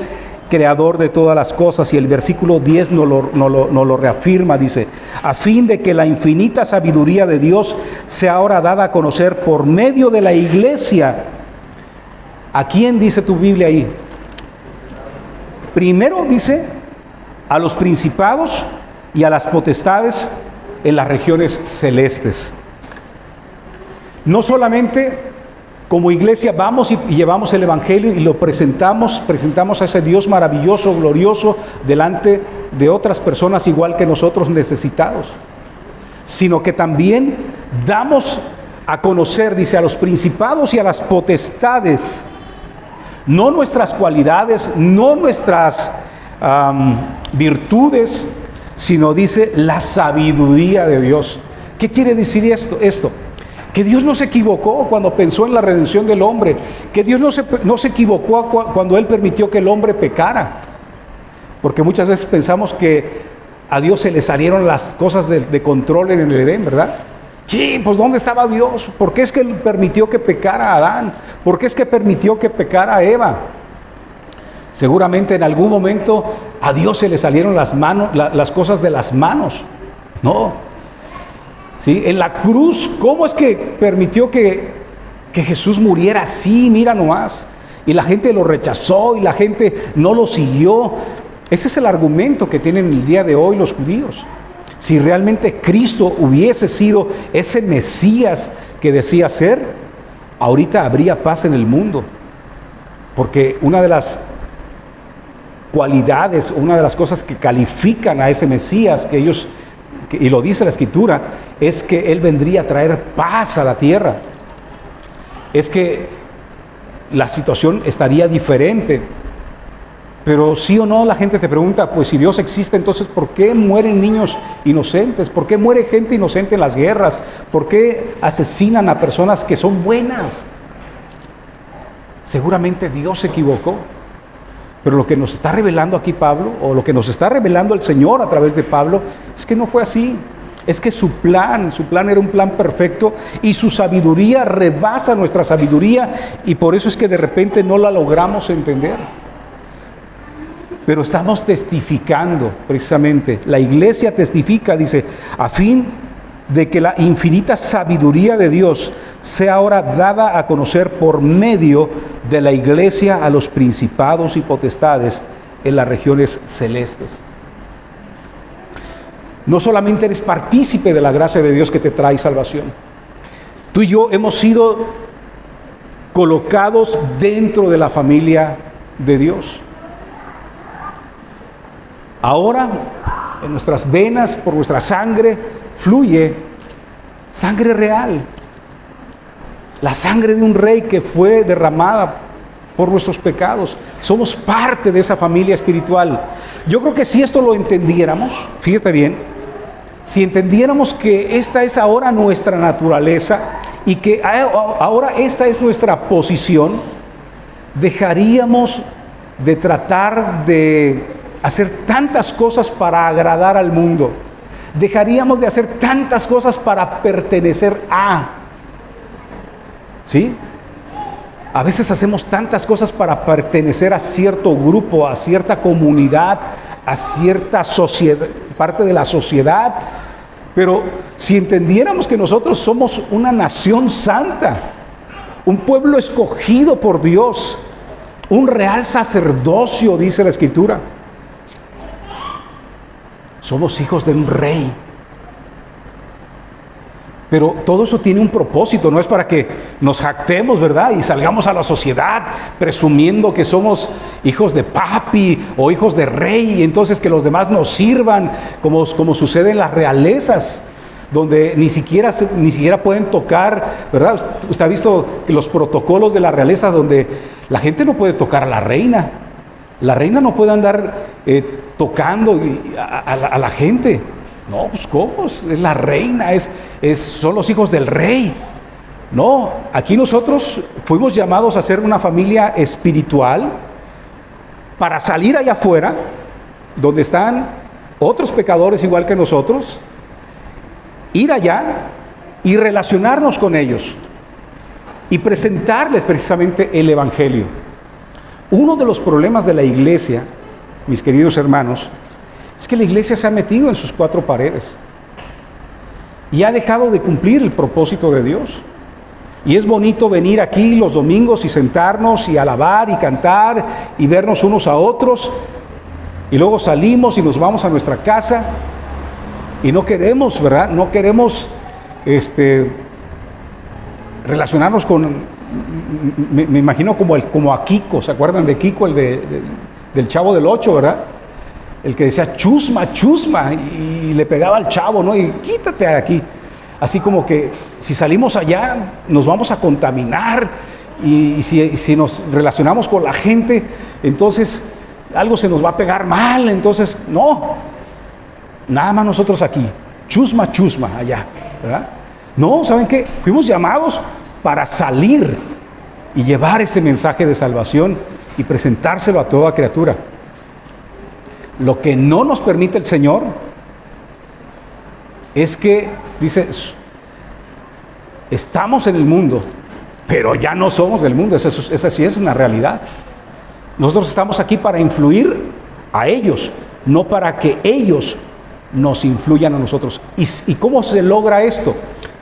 creador de todas las cosas. Y el versículo 10 nos lo reafirma, dice, a fin de que la infinita sabiduría de Dios sea ahora dada a conocer por medio de la iglesia. ¿A quién dice tu Biblia ahí? Primero dice a los principados y a las potestades en las regiones celestes. No solamente como iglesia vamos y llevamos el Evangelio y lo presentamos a ese Dios maravilloso, glorioso, delante de otras personas igual que nosotros necesitados, sino que también damos a conocer, dice, a los principados y a las potestades, no nuestras cualidades, no nuestras virtudes, sino dice la sabiduría de Dios. ¿Qué quiere decir esto? Que Dios no se equivocó cuando pensó en la redención del hombre, que Dios no se equivocó cuando Él permitió que el hombre pecara, porque muchas veces pensamos que a Dios se le salieron las cosas de control en el Edén, ¿verdad? Sí, pues ¿dónde estaba Dios? ¿Por qué es que Él permitió que pecara a Adán? ¿Por qué es que permitió que pecara a Eva? Seguramente en algún momento a Dios se le salieron las cosas de las manos. No. ¿Sí? En la cruz, ¿cómo es que permitió que Jesús muriera así? Mira nomás. Y la gente lo rechazó y la gente no lo siguió. Ese es el argumento que tienen el día de hoy los judíos. Si realmente Cristo hubiese sido ese Mesías que decía ser, ahorita habría paz en el mundo. Porque una de las cualidades, una de las cosas que califican a ese Mesías que ellos, y lo dice la Escritura, es que Él vendría a traer paz a la tierra. Es que la situación estaría diferente. Pero sí o no, la gente te pregunta, pues si Dios existe, entonces ¿por qué mueren niños inocentes? ¿Por qué muere gente inocente en las guerras? ¿Por qué asesinan a personas que son buenas? Seguramente Dios se equivocó. Pero lo que nos está revelando aquí Pablo, o lo que nos está revelando el Señor a través de Pablo, es que no fue así. Es que su plan era un plan perfecto y su sabiduría rebasa nuestra sabiduría y por eso es que de repente no la logramos entender. Pero estamos testificando precisamente, la iglesia testifica, dice, a fin de que la infinita sabiduría de Dios sea ahora dada a conocer por medio de la iglesia a los principados y potestades en las regiones celestes. No solamente eres partícipe de la gracia de Dios que te trae salvación. Tú y yo hemos sido colocados dentro de la familia de Dios. Ahora, en nuestras venas, por nuestra sangre, fluye sangre real. La sangre de un rey que fue derramada por nuestros pecados. Somos parte de esa familia espiritual. Yo creo que si esto lo entendiéramos, fíjate bien, si entendiéramos que esta es ahora nuestra naturaleza y que ahora esta es nuestra posición, dejaríamos de tratar de hacer tantas cosas para agradar al mundo. Dejaríamos de hacer tantas cosas para pertenecer a. ¿Sí? A veces hacemos tantas cosas para pertenecer a cierto grupo, a cierta comunidad, a cierta sociedad, parte de la sociedad. Pero si entendiéramos que nosotros somos una nación santa, un pueblo escogido por Dios, un real sacerdocio, dice la Escritura. Somos hijos de un rey. Pero todo eso tiene un propósito, no es para que nos jactemos, ¿verdad? Y salgamos a la sociedad presumiendo que somos hijos de papi o hijos de rey, y entonces que los demás nos sirvan, como sucede en las realezas, donde ni siquiera pueden tocar, ¿verdad? Usted ha visto que los protocolos de la realeza, donde la gente no puede tocar a la reina. La reina no puede andar tocando a la gente. No, pues ¿cómo? Es la reina, son los hijos del rey. No, aquí nosotros fuimos llamados a ser una familia espiritual para salir allá afuera, donde están otros pecadores igual que nosotros, ir allá y relacionarnos con ellos y presentarles precisamente el Evangelio. Uno de los problemas de la iglesia, mis queridos hermanos, es que la iglesia se ha metido en sus cuatro paredes y ha dejado de cumplir el propósito de Dios. Y es bonito venir aquí los domingos y sentarnos y alabar y cantar y vernos unos a otros, y luego salimos y nos vamos a nuestra casa y no queremos, ¿verdad? No queremos relacionarnos con, me imagino como a Kiko. ¿Se acuerdan de Kiko, del Chavo del Ocho, verdad? El que decía chusma, chusma, y le pegaba al chavo, ¿no? Y quítate de aquí. Así como que si salimos allá nos vamos a contaminar, y si nos relacionamos con la gente, entonces algo se nos va a pegar mal. Entonces, no, nada más nosotros aquí, chusma, chusma, allá, ¿verdad? No, ¿saben qué? Fuimos llamados para salir y llevar ese mensaje de salvación y presentárselo a toda criatura. Lo que no nos permite el Señor es que, dice, estamos en el mundo, pero ya no somos del mundo. Esa sí es una realidad. Nosotros estamos aquí para influir a ellos, no para que ellos nos influyan a nosotros. ¿Y cómo se logra esto?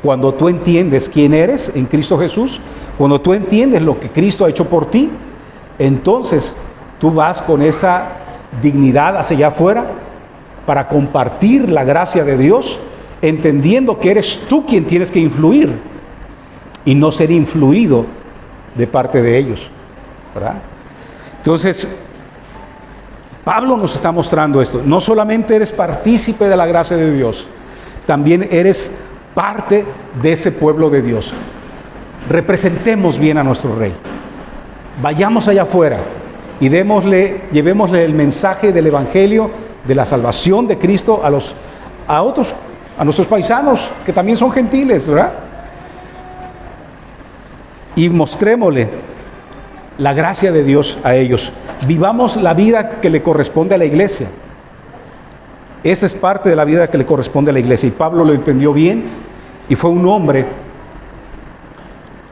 Cuando tú entiendes quién eres en Cristo Jesús, cuando tú entiendes lo que Cristo ha hecho por ti, entonces tú vas con esa dignidad hacia allá afuera para compartir la gracia de Dios, entendiendo que eres tú quien tienes que influir y no ser influido de parte de ellos, ¿verdad? Entonces, Pablo nos está mostrando esto. No solamente eres partícipe de la gracia de Dios, también eres parte de ese pueblo de Dios. Representemos bien a nuestro Rey. Vayamos allá afuera y llevémosle el mensaje del Evangelio, de la salvación de Cristo a nuestros paisanos, que también son gentiles, ¿verdad? Y mostrémosle la gracia de Dios a ellos. Vivamos la vida que le corresponde a la iglesia. Esa es parte de la vida que le corresponde a la iglesia. Y Pablo lo entendió bien, y fue un hombre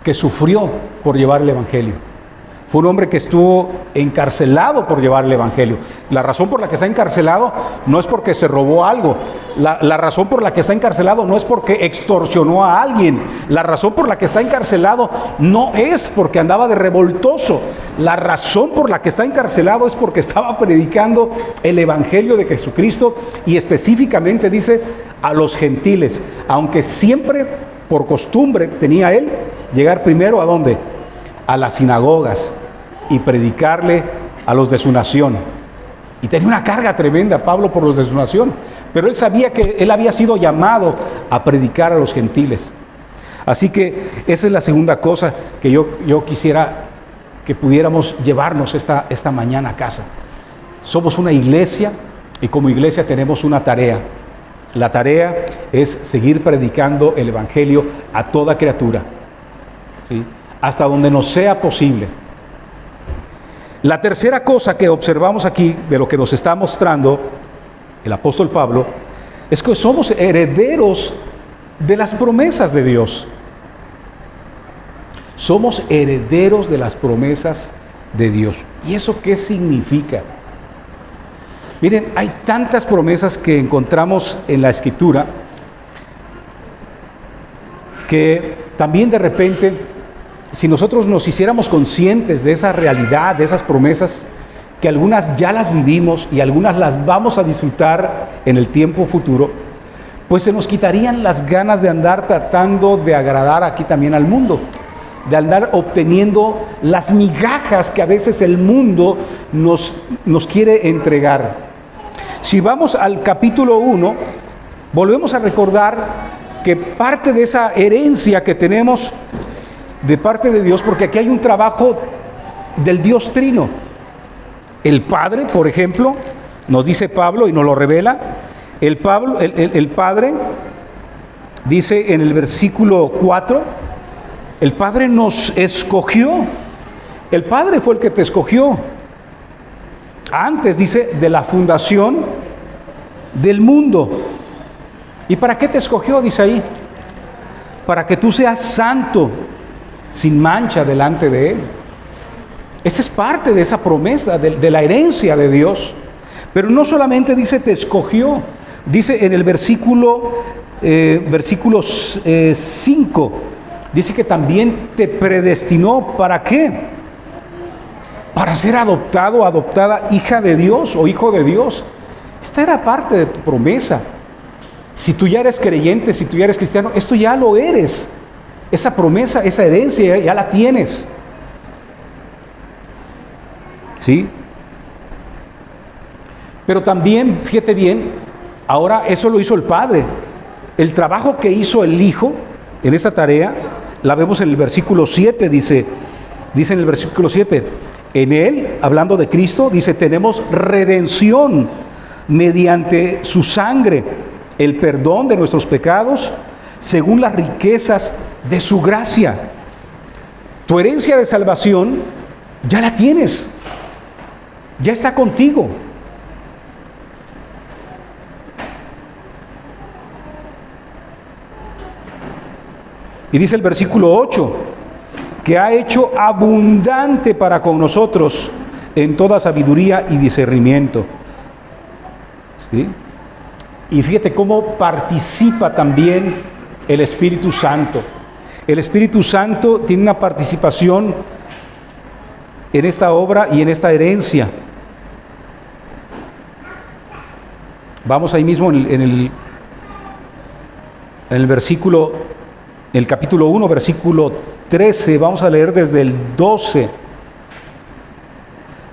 que sufrió por llevar el Evangelio. Fue un hombre que estuvo encarcelado por llevar el Evangelio. La razón por la que está encarcelado no es porque se robó algo. La razón por la que está encarcelado no es porque extorsionó a alguien. La razón por la que está encarcelado no es porque andaba de revoltoso. La razón por la que está encarcelado es porque estaba predicando el Evangelio de Jesucristo, y específicamente dice a los gentiles. Aunque siempre por costumbre tenía él llegar primero ¿a dónde? A las sinagogas y predicarle a los de su nación. Y tenía una carga tremenda Pablo por los de su nación, pero él sabía que él había sido llamado a predicar a los gentiles. Así que esa es la segunda cosa que yo quisiera que pudiéramos llevarnos esta mañana a casa. Somos una iglesia, y como iglesia tenemos una tarea. La tarea es seguir predicando el Evangelio a toda criatura, ¿sí? Hasta donde nos sea posible. La tercera cosa que observamos aquí de lo que nos está mostrando el apóstol Pablo es que somos herederos de las promesas de Dios. Somos herederos de las promesas de Dios. ¿Y eso qué significa? Miren, hay tantas promesas que encontramos en la Escritura que también de repente, si nosotros nos hiciéramos conscientes de esa realidad, de esas promesas, que algunas ya las vivimos y algunas las vamos a disfrutar en el tiempo futuro, pues se nos quitarían las ganas de andar tratando de agradar aquí también al mundo, de andar obteniendo las migajas que a veces el mundo nos quiere entregar. Si vamos al capítulo 1, volvemos a recordar que parte de esa herencia que tenemos de parte de Dios, porque aquí hay un trabajo del Dios Trino. El Padre, por ejemplo, nos dice Pablo y nos lo revela. El Padre dice en el versículo 4, el Padre nos escogió. El Padre fue el que te escogió. Antes, dice, de la fundación del mundo. ¿Y para qué te escogió? Dice ahí. Para que tú seas santo, sin mancha delante de Él. Esa es parte de esa promesa, de la herencia de Dios. Pero no solamente dice te escogió, dice en el versículo 5, dice que también te predestinó. ¿Para qué? Para ser adoptado, adoptada, hija de Dios o hijo de Dios. Esta era parte de tu promesa. Si tú ya eres creyente, si tú ya eres cristiano, esto ya lo eres. Esa promesa, esa herencia ya la tienes. ¿Sí? Pero también, fíjate bien, ahora eso lo hizo el Padre. El trabajo que hizo el Hijo en esa tarea, la vemos en el versículo 7, dice en el versículo 7, en Él, hablando de Cristo, dice, tenemos redención mediante su sangre, el perdón de nuestros pecados, según las riquezas de su gracia. Tu herencia de salvación ya la tienes, ya está contigo. Y dice el versículo 8, que ha hecho abundante para con nosotros en toda sabiduría y discernimiento. ¿Sí? Y fíjate cómo participa también el Espíritu Santo. El Espíritu Santo tiene una participación en esta obra y en esta herencia. Vamos ahí mismo en el versículo, el capítulo 1, versículo 13, vamos a leer desde el 12.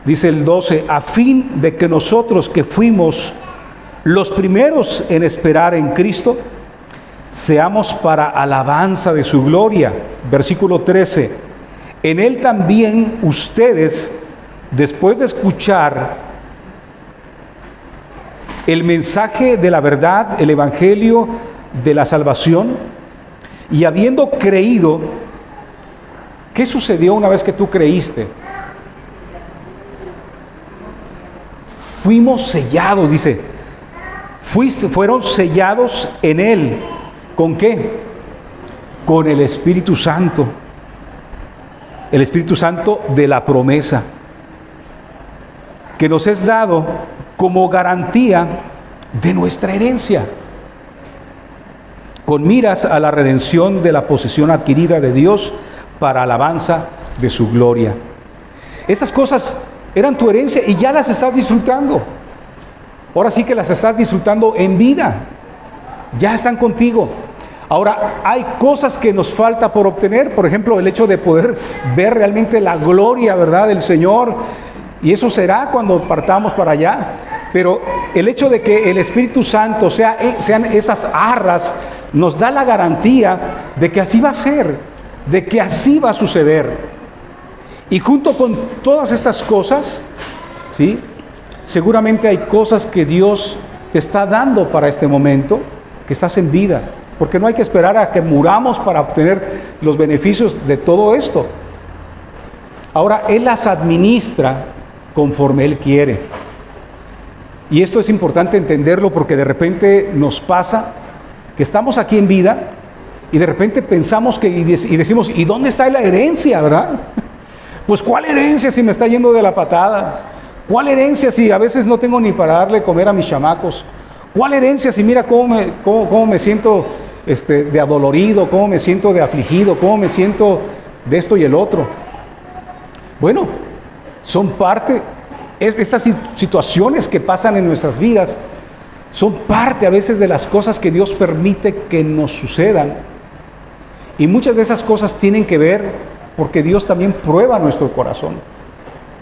Dice el 12, a fin de que nosotros que fuimos los primeros en esperar en Cristo, seamos para alabanza de su gloria. Versículo 13, en Él también ustedes, después de escuchar el mensaje de la verdad, el evangelio de la salvación, y habiendo creído, ¿qué sucedió una vez que tú creíste? Fuimos sellados, dice, fueron sellados en Él. ¿Con qué? Con el Espíritu Santo. El Espíritu Santo de la promesa, que nos es dado como garantía de nuestra herencia, con miras a la redención de la posesión adquirida de Dios para alabanza de su gloria. Estas cosas eran tu herencia y ya las estás disfrutando. Ahora sí que las estás disfrutando en vida. Ya están contigo. Ahora, hay cosas que nos falta por obtener. Por ejemplo, el hecho de poder ver realmente la gloria, ¿verdad?, del Señor. Y eso será cuando partamos para allá. Pero el hecho de que el Espíritu Santo sean esas arras, nos da la garantía de que así va a ser, de que así va a suceder. Y junto con todas estas cosas, ¿sí?, seguramente hay cosas que Dios te está dando para este momento, que estás en vida, porque no hay que esperar a que muramos para obtener los beneficios de todo esto. Ahora, Él las administra conforme Él quiere. Y esto es importante entenderlo porque de repente nos pasa que estamos aquí en vida y de repente pensamos y decimos, ¿y dónde está la herencia, verdad? Pues ¿cuál herencia si me está yendo de la patada? ¿Cuál herencia si a veces no tengo ni para darle comer a mis chamacos? ¿Cuál herencia si mira cómo me siento de adolorido, cómo me siento de afligido, cómo me siento de esto y el otro? Bueno, son parte, estas situaciones que pasan en nuestras vidas, son parte a veces de las cosas que Dios permite que nos sucedan. Y muchas de esas cosas tienen que ver porque Dios también prueba nuestro corazón.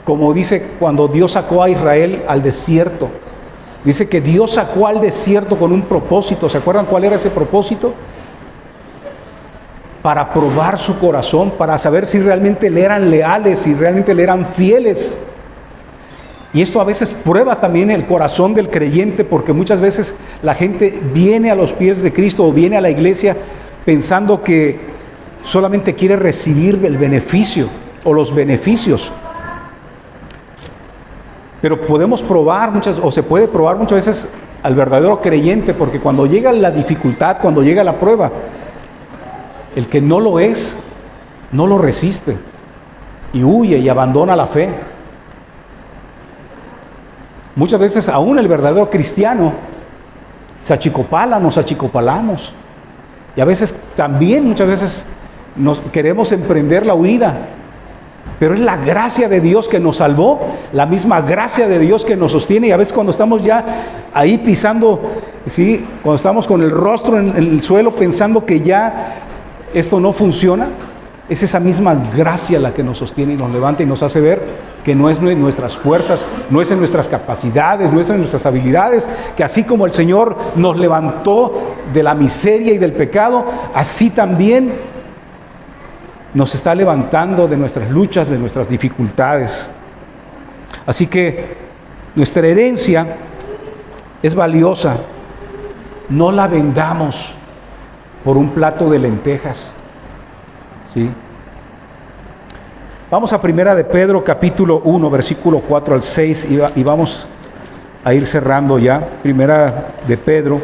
Como dice cuando Dios sacó a Israel al desierto. Dice que Dios sacó al desierto con un propósito. ¿Se acuerdan cuál era ese propósito? Para probar su corazón, para saber si realmente le eran leales, si realmente le eran fieles. Y esto a veces prueba también el corazón del creyente, porque muchas veces la gente viene a los pies de Cristo o viene a la iglesia pensando que solamente quiere recibir el beneficio o los beneficios. Pero podemos probar se puede probar muchas veces al verdadero creyente, porque cuando llega la dificultad, cuando llega la prueba, el que no lo es, no lo resiste y huye y abandona la fe. Muchas veces aún el verdadero cristiano se achicopala, nos achicopalamos. Y a veces también, muchas veces nos queremos emprender la huida. Pero es la gracia de Dios que nos salvó, la misma gracia de Dios que nos sostiene. Y a veces cuando estamos ya ahí pisando, ¿sí? Cuando estamos con el rostro en el suelo pensando que ya esto no funciona, es esa misma gracia la que nos sostiene y nos levanta y nos hace ver que no es en nuestras fuerzas, no es en nuestras capacidades, no es en nuestras habilidades, que así como el Señor nos levantó de la miseria y del pecado, así también nos está levantando de nuestras luchas, de nuestras dificultades. Así que nuestra herencia es valiosa. No la vendamos por un plato de lentejas. ¿Sí? Vamos a Primera de Pedro, capítulo 1, versículo 4 al 6, y vamos a ir cerrando ya. Primera de Pedro,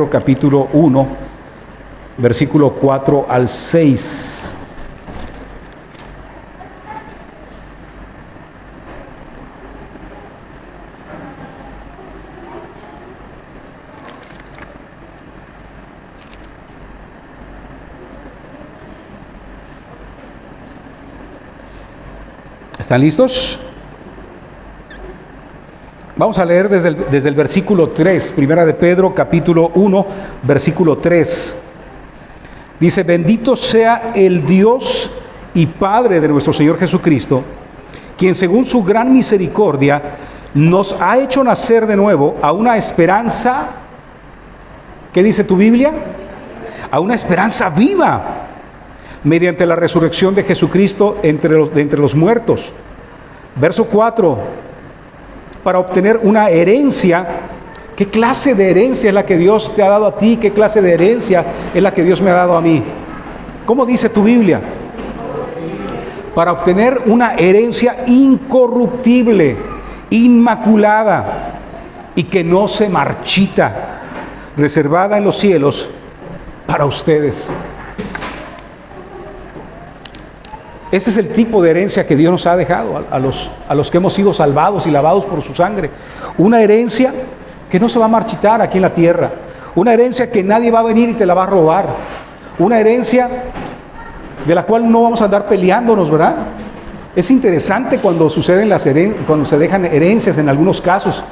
capítulo 1, versículo 4 al 6. ¿Están listos? Vamos a leer desde el versículo 3, Primera de Pedro, capítulo 1, versículo 3. Dice: bendito sea el Dios y Padre de nuestro Señor Jesucristo, quien según su gran misericordia nos ha hecho nacer de nuevo a una esperanza, ¿qué dice tu Biblia? A una esperanza viva, mediante la resurrección de Jesucristo de entre los muertos. Verso 4, para obtener una herencia. ¿Qué clase de herencia es la que Dios te ha dado a ti? ¿Qué clase de herencia es la que Dios me ha dado a mí? ¿Cómo dice tu Biblia? Para obtener una herencia incorruptible, inmaculada y que no se marchita, reservada en los cielos para ustedes. Ese es el tipo de herencia que Dios nos ha dejado a los que hemos sido salvados y lavados por su sangre. Una herencia que no se va a marchitar aquí en la tierra. Una herencia que nadie va a venir y te la va a robar. Una herencia de la cual no vamos a andar peleándonos, ¿verdad? Es interesante cuando suceden cuando se dejan herencias en algunos casos.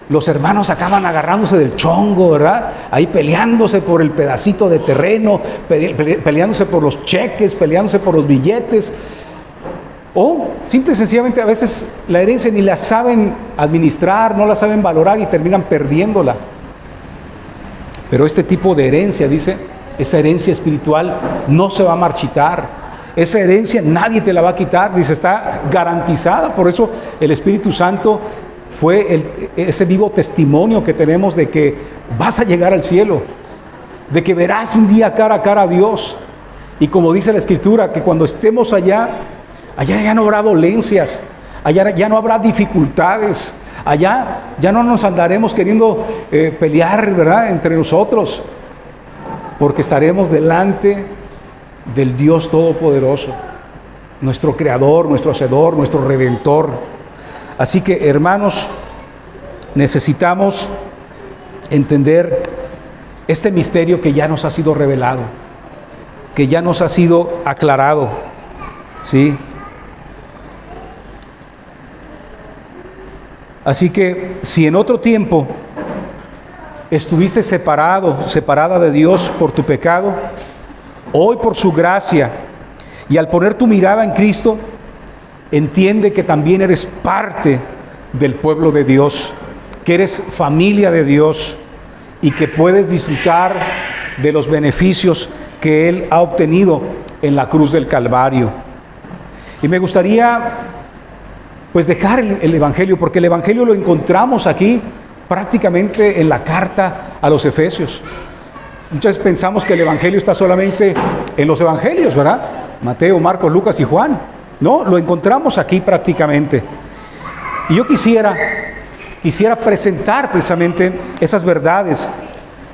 Los hermanos acaban agarrándose del chongo, ¿verdad? Ahí peleándose por el pedacito de terreno, peleándose por los cheques, peleándose por los billetes. O simple y sencillamente a veces la herencia ni la saben administrar, no la saben valorar y terminan perdiéndola. Pero este tipo de herencia, dice, esa herencia espiritual no se va a marchitar. Esa herencia nadie te la va a quitar, dice, está garantizada. Por eso el Espíritu Santo fue ese vivo testimonio que tenemos de que vas a llegar al cielo, de que verás un día cara a cara a Dios. Y como dice la Escritura, que cuando estemos allá, Allá ya no habrá dolencias, allá ya no habrá dificultades, allá ya no nos andaremos queriendo pelear, ¿verdad?, entre nosotros, porque estaremos delante del Dios Todopoderoso, nuestro Creador, nuestro Hacedor, nuestro Redentor. Así que, hermanos, necesitamos entender este misterio que ya nos ha sido revelado, que ya nos ha sido aclarado, ¿sí? Así que si en otro tiempo estuviste separada de Dios por tu pecado, hoy por su gracia y al poner tu mirada en Cristo, entiende que también eres parte del pueblo de Dios, que eres familia de Dios y que puedes disfrutar de los beneficios que Él ha obtenido en la cruz del Calvario. Y me gustaría pues dejar el Evangelio, porque el Evangelio lo encontramos aquí prácticamente en la carta a los Efesios. Muchas veces pensamos que el Evangelio está solamente en los Evangelios, ¿verdad? Mateo, Marcos, Lucas y Juan. No, lo encontramos aquí prácticamente. Y yo quisiera presentar precisamente esas verdades.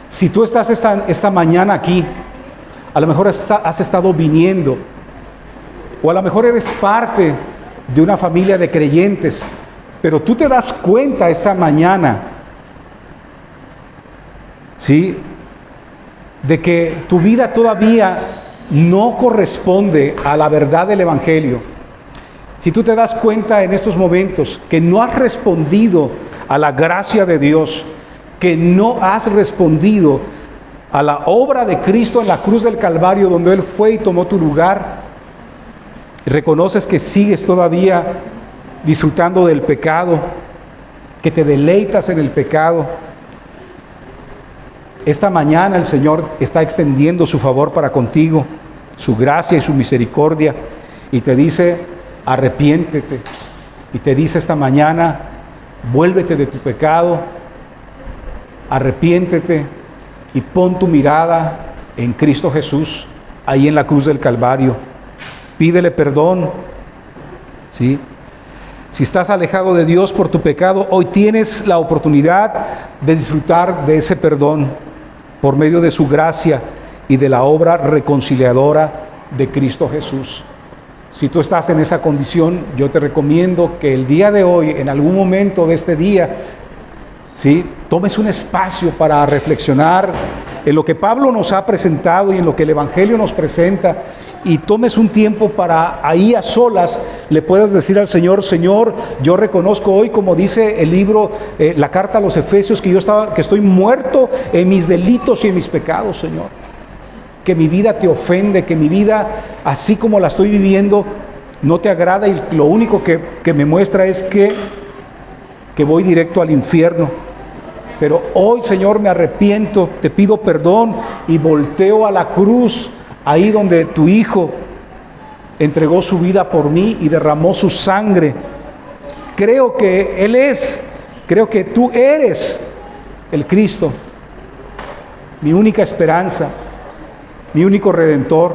Si tú estás esta mañana aquí, a lo mejor has estado viniendo, o a lo mejor eres parte de una familia de creyentes, pero tú te das cuenta esta mañana, ¿sí?, de que tu vida todavía no corresponde a la verdad del Evangelio. Si tú te das cuenta en estos momentos que no has respondido a la gracia de Dios, que no has respondido a la obra de Cristo en la cruz del Calvario, donde Él fue y tomó tu lugar, reconoces que sigues todavía disfrutando del pecado, que te deleitas en el pecado, esta mañana el Señor está extendiendo su favor para contigo, su gracia y su misericordia, y te dice: arrepiéntete. Y te dice esta mañana: vuélvete de tu pecado, arrepiéntete y pon tu mirada en Cristo Jesús, ahí en la cruz del Calvario. Pídele perdón, ¿sí? Si estás alejado de Dios por tu pecado, hoy tienes la oportunidad de disfrutar de ese perdón por medio de su gracia y de la obra reconciliadora de Cristo Jesús. Si tú estás en esa condición, yo te recomiendo que el día de hoy, en algún momento de este día, ¿sí?, tomes un espacio para reflexionar en lo que Pablo nos ha presentado y en lo que el Evangelio nos presenta, y tomes un tiempo para ahí a solas le puedas decir al Señor: Señor, yo reconozco hoy, como dice el libro, la carta a los Efesios, que estoy muerto en mis delitos y en mis pecados, Señor. Que mi vida te ofende, que mi vida, así como la estoy viviendo, no te agrada, y lo único que me muestra es que voy directo al infierno. Pero hoy, Señor, me arrepiento, te pido perdón y volteo a la cruz, ahí donde tu Hijo entregó su vida por mí y derramó su sangre. Creo que tú eres el Cristo, mi única esperanza, mi único Redentor.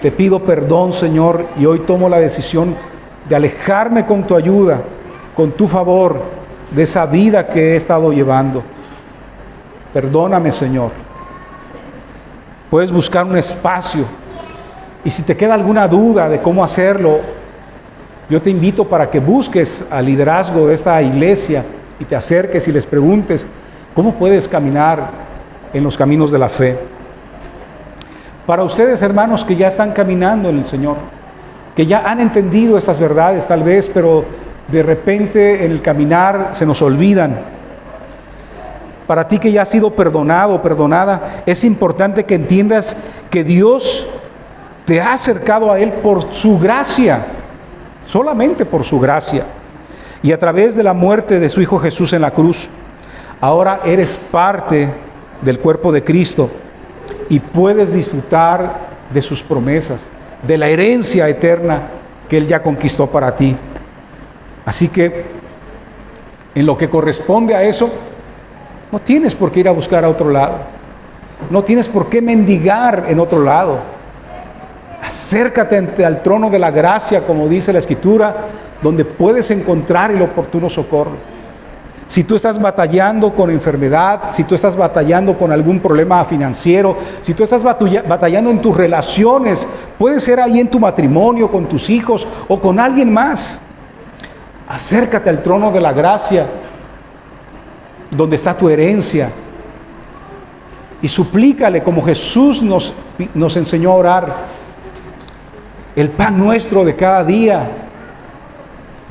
Te pido perdón, Señor, y hoy tomo la decisión de alejarme con tu ayuda, con tu favor, de esa vida que he estado llevando. Perdóname, Señor. Puedes buscar un espacio, y si te queda alguna duda de cómo hacerlo, yo te invito para que busques al liderazgo de esta iglesia y te acerques y les preguntes cómo puedes caminar en los caminos de la fe. Para ustedes, hermanos, que ya están caminando en el Señor, que ya han entendido estas verdades tal vez, pero de repente en el caminar se nos olvidan. Para ti que ya has sido perdonado o perdonada, es importante que entiendas que Dios te ha acercado a Él por su gracia, solamente por su gracia, y a través de la muerte de su Hijo Jesús en la cruz. Ahora eres parte del cuerpo de Cristo y puedes disfrutar de sus promesas, de la herencia eterna que Él ya conquistó para ti. Así que, en lo que corresponde a eso, no tienes por qué ir a buscar a otro lado. No tienes por qué mendigar en otro lado. Acércate al trono de la gracia, como dice la Escritura, donde puedes encontrar el oportuno socorro. Si tú estás batallando con enfermedad, si tú estás batallando con algún problema financiero, si tú estás batallando en tus relaciones, puede ser ahí en tu matrimonio, con tus hijos o con alguien más, acércate al trono de la gracia, donde está tu herencia, y suplícale como Jesús nos enseñó a orar: el pan nuestro de cada día,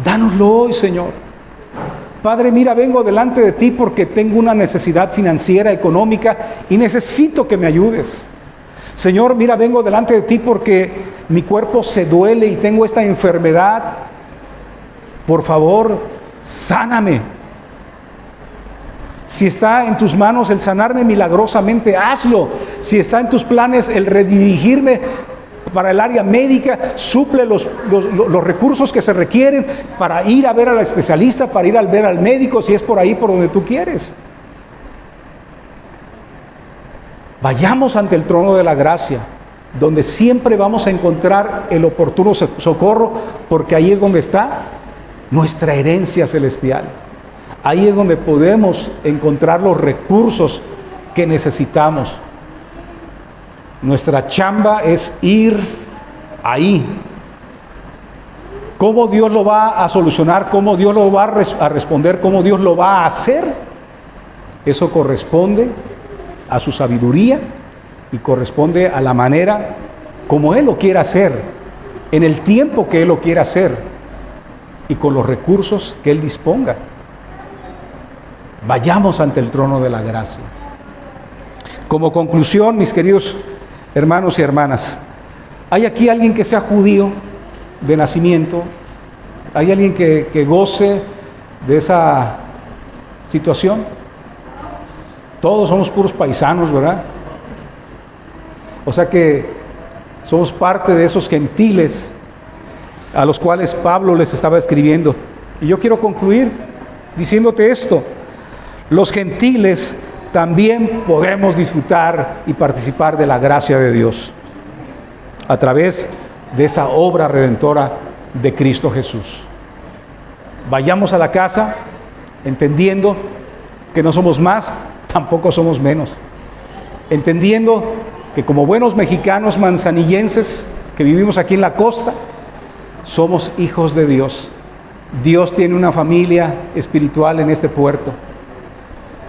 dánoslo hoy, Señor. Padre, mira, vengo delante de ti porque tengo una necesidad financiera, económica, y necesito que me ayudes. Señor, mira, vengo delante de ti porque mi cuerpo se duele y tengo esta enfermedad. Por favor, sáname. Si está en tus manos el sanarme milagrosamente, hazlo. Si está en tus planes el redirigirme para el área médica, suple los recursos que se requieren para ir a ver al especialista, para ir a ver al médico, si es por ahí por donde tú quieres. Vayamos ante el trono de la gracia, donde siempre vamos a encontrar el oportuno socorro, porque ahí es donde está nuestra herencia celestial. Ahí es donde podemos encontrar los recursos que necesitamos. Nuestra chamba es ir ahí. ¿Cómo Dios lo va a solucionar? ¿Cómo Dios lo va a responder? ¿Cómo Dios lo va a hacer? Eso corresponde a su sabiduría y corresponde a la manera como Él lo quiera hacer, en el tiempo que Él lo quiera hacer y con los recursos que Él disponga. Vayamos ante el trono de la gracia. Como conclusión, mis queridos hermanos y hermanas, ¿hay aquí alguien que sea judío de nacimiento? ¿Hay alguien que goce de esa situación? Todos somos puros paisanos, ¿verdad? O sea que somos parte de esos gentiles a los cuales Pablo les estaba escribiendo. Y yo quiero concluir diciéndote esto: los gentiles también podemos disfrutar y participar de la gracia de Dios a través de esa obra redentora de Cristo Jesús. Vayamos a la casa entendiendo que no somos más, tampoco somos menos. Entendiendo que como buenos mexicanos manzanillenses que vivimos aquí en la costa, somos hijos de Dios. Dios tiene una familia espiritual en este puerto.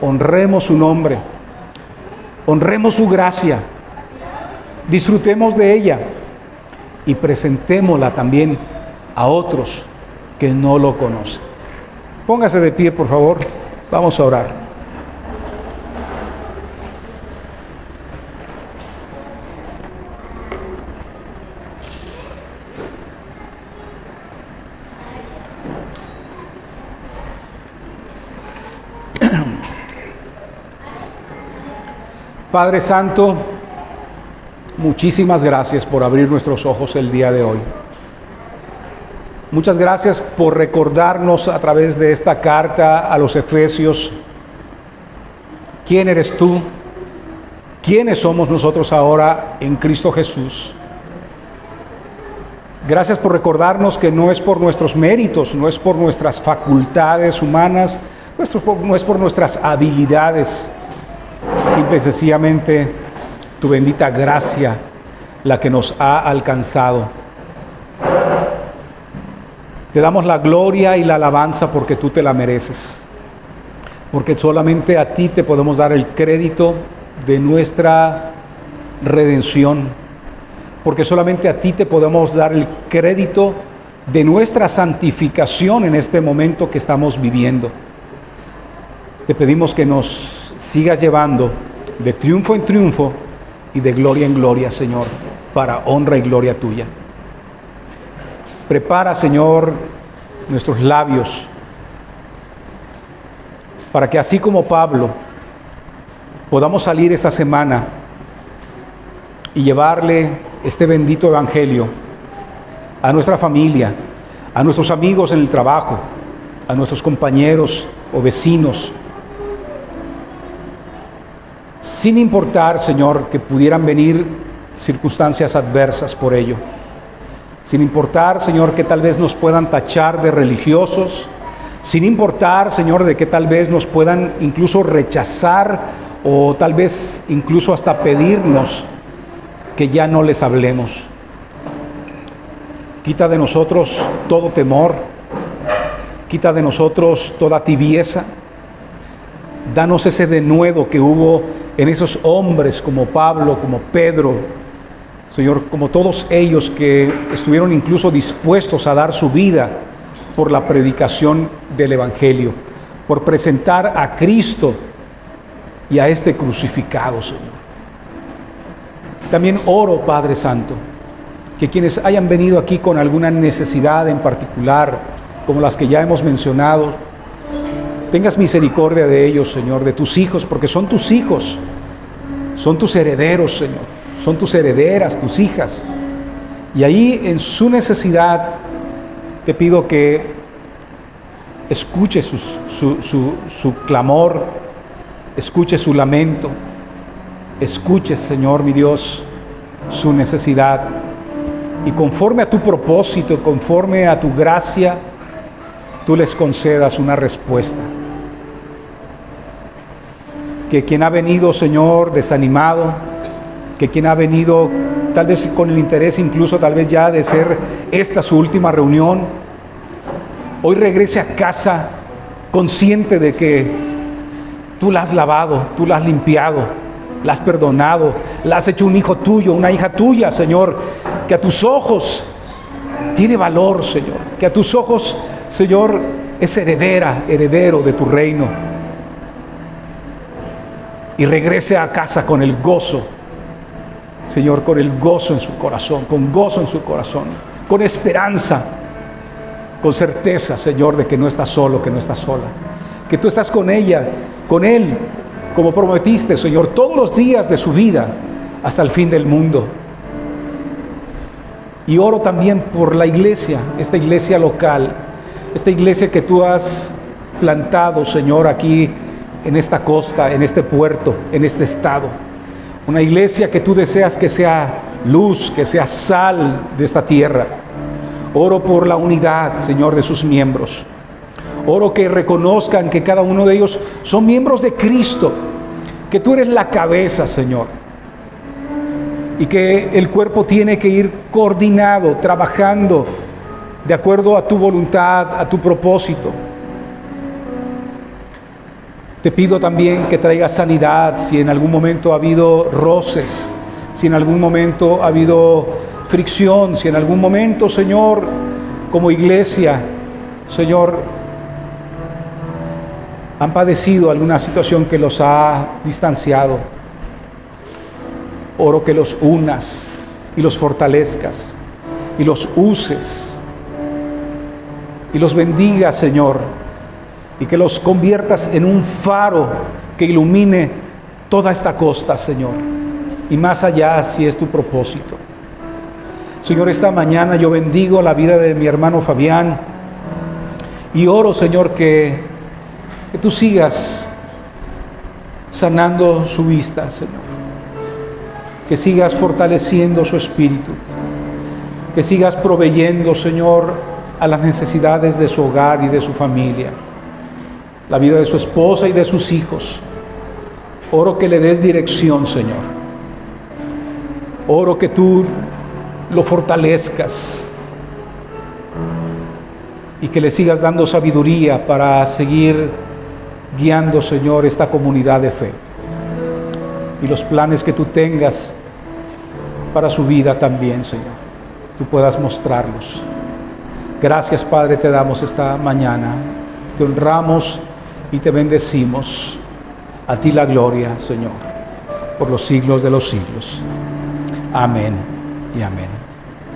Honremos su nombre, honremos su gracia, disfrutemos de ella y presentémosla también a otros que no lo conocen. Póngase de pie, por favor, vamos a orar. Padre Santo, muchísimas gracias por abrir nuestros ojos el día de hoy. Muchas gracias por recordarnos a través de esta carta a los Efesios quién eres tú, quiénes somos nosotros ahora en Cristo Jesús. Gracias por recordarnos que no es por nuestros méritos, no es por nuestras facultades humanas, no es por nuestras habilidades. Simple y sencillamente tu bendita gracia la que nos ha alcanzado. Te damos la gloria y la alabanza porque tú te la mereces. Porque solamente a ti te podemos dar el crédito de nuestra redención. Porque solamente a ti te podemos dar el crédito de nuestra santificación en este momento que estamos viviendo. Te pedimos que nos sigas llevando de triunfo en triunfo y de gloria en gloria, Señor, para honra y gloria tuya. Prepara, Señor, nuestros labios para que así como Pablo podamos salir esta semana y llevarle este bendito evangelio a nuestra familia, a nuestros amigos en el trabajo, a nuestros compañeros o vecinos, sin importar, Señor, que pudieran venir circunstancias adversas por ello. sin importar, Señor, que tal vez nos puedan tachar de religiosos, sin importar, Señor, de que tal vez nos puedan incluso rechazar o tal vez incluso hasta pedirnos que ya no les hablemos. Quita de nosotros todo temor, quita de nosotros toda tibieza. Danos ese denuedo que hubo en esos hombres como Pablo, como Pedro, Señor, como todos ellos que estuvieron incluso dispuestos a dar su vida por la predicación del Evangelio, por presentar a Cristo y a este crucificado, Señor. También oro, Padre Santo, que quienes hayan venido aquí con alguna necesidad en particular, como las que ya hemos mencionado, tengas misericordia de ellos, Señor, de tus hijos, porque son tus hijos, son tus herederos, Señor, son tus herederas, tus hijas. Y ahí en su necesidad te pido que escuche su clamor, escuche su lamento, escuche, Señor mi Dios, su necesidad. Y conforme a tu propósito, conforme a tu gracia, tú les concedas una respuesta. Que quien ha venido, Señor, desanimado, que quien ha venido tal vez con el interés incluso tal vez ya de ser esta su última reunión, hoy regrese a casa consciente de que tú la has lavado, tú la has limpiado, la has perdonado, la has hecho un hijo tuyo, una hija tuya, Señor, que a tus ojos tiene valor, Señor, que a tus ojos, Señor, es heredero de tu reino. Y regrese a casa con el gozo, Señor, con el gozo en su corazón, con gozo en su corazón, con esperanza, con certeza, Señor, de que no está solo, que no está sola, que tú estás con ella, con él, como prometiste, Señor, todos los días de su vida hasta el fin del mundo. Y oro también por la iglesia, esta iglesia local, esta iglesia que tú has plantado, Señor, aquí en esta costa, en este puerto, en este estado. Una iglesia que tú deseas que sea luz, que sea sal de esta tierra. Oro por la unidad, Señor, de sus miembros. Oro que reconozcan que cada uno de ellos son miembros de Cristo, que tú eres la cabeza, Señor, y que el cuerpo tiene que ir coordinado, trabajando de acuerdo a tu voluntad, a tu propósito. Te pido también que traigas sanidad si en algún momento ha habido roces, si en algún momento ha habido fricción, si en algún momento, Señor, como iglesia, Señor, han padecido alguna situación que los ha distanciado. Oro que los unas y los fortalezcas y los uses y los bendigas, Señor, y que los conviertas en un faro que ilumine toda esta costa, Señor, y más allá si es tu propósito. Señor, esta mañana yo bendigo la vida de mi hermano Fabián y oro, Señor, que tú sigas sanando su vista, Señor, que sigas fortaleciendo su espíritu, que sigas proveyendo, Señor, a las necesidades de su hogar y de su familia, la vida de su esposa y de sus hijos. Oro que le des dirección, Señor. Oro que tú lo fortalezcas y que le sigas dando sabiduría para seguir guiando, Señor, esta comunidad de fe y los planes que tú tengas para su vida también, Señor, tú puedas mostrarlos. Gracias, Padre, te damos esta mañana, te honramos y te bendecimos. A ti la gloria, Señor, por los siglos de los siglos. Amén y amén.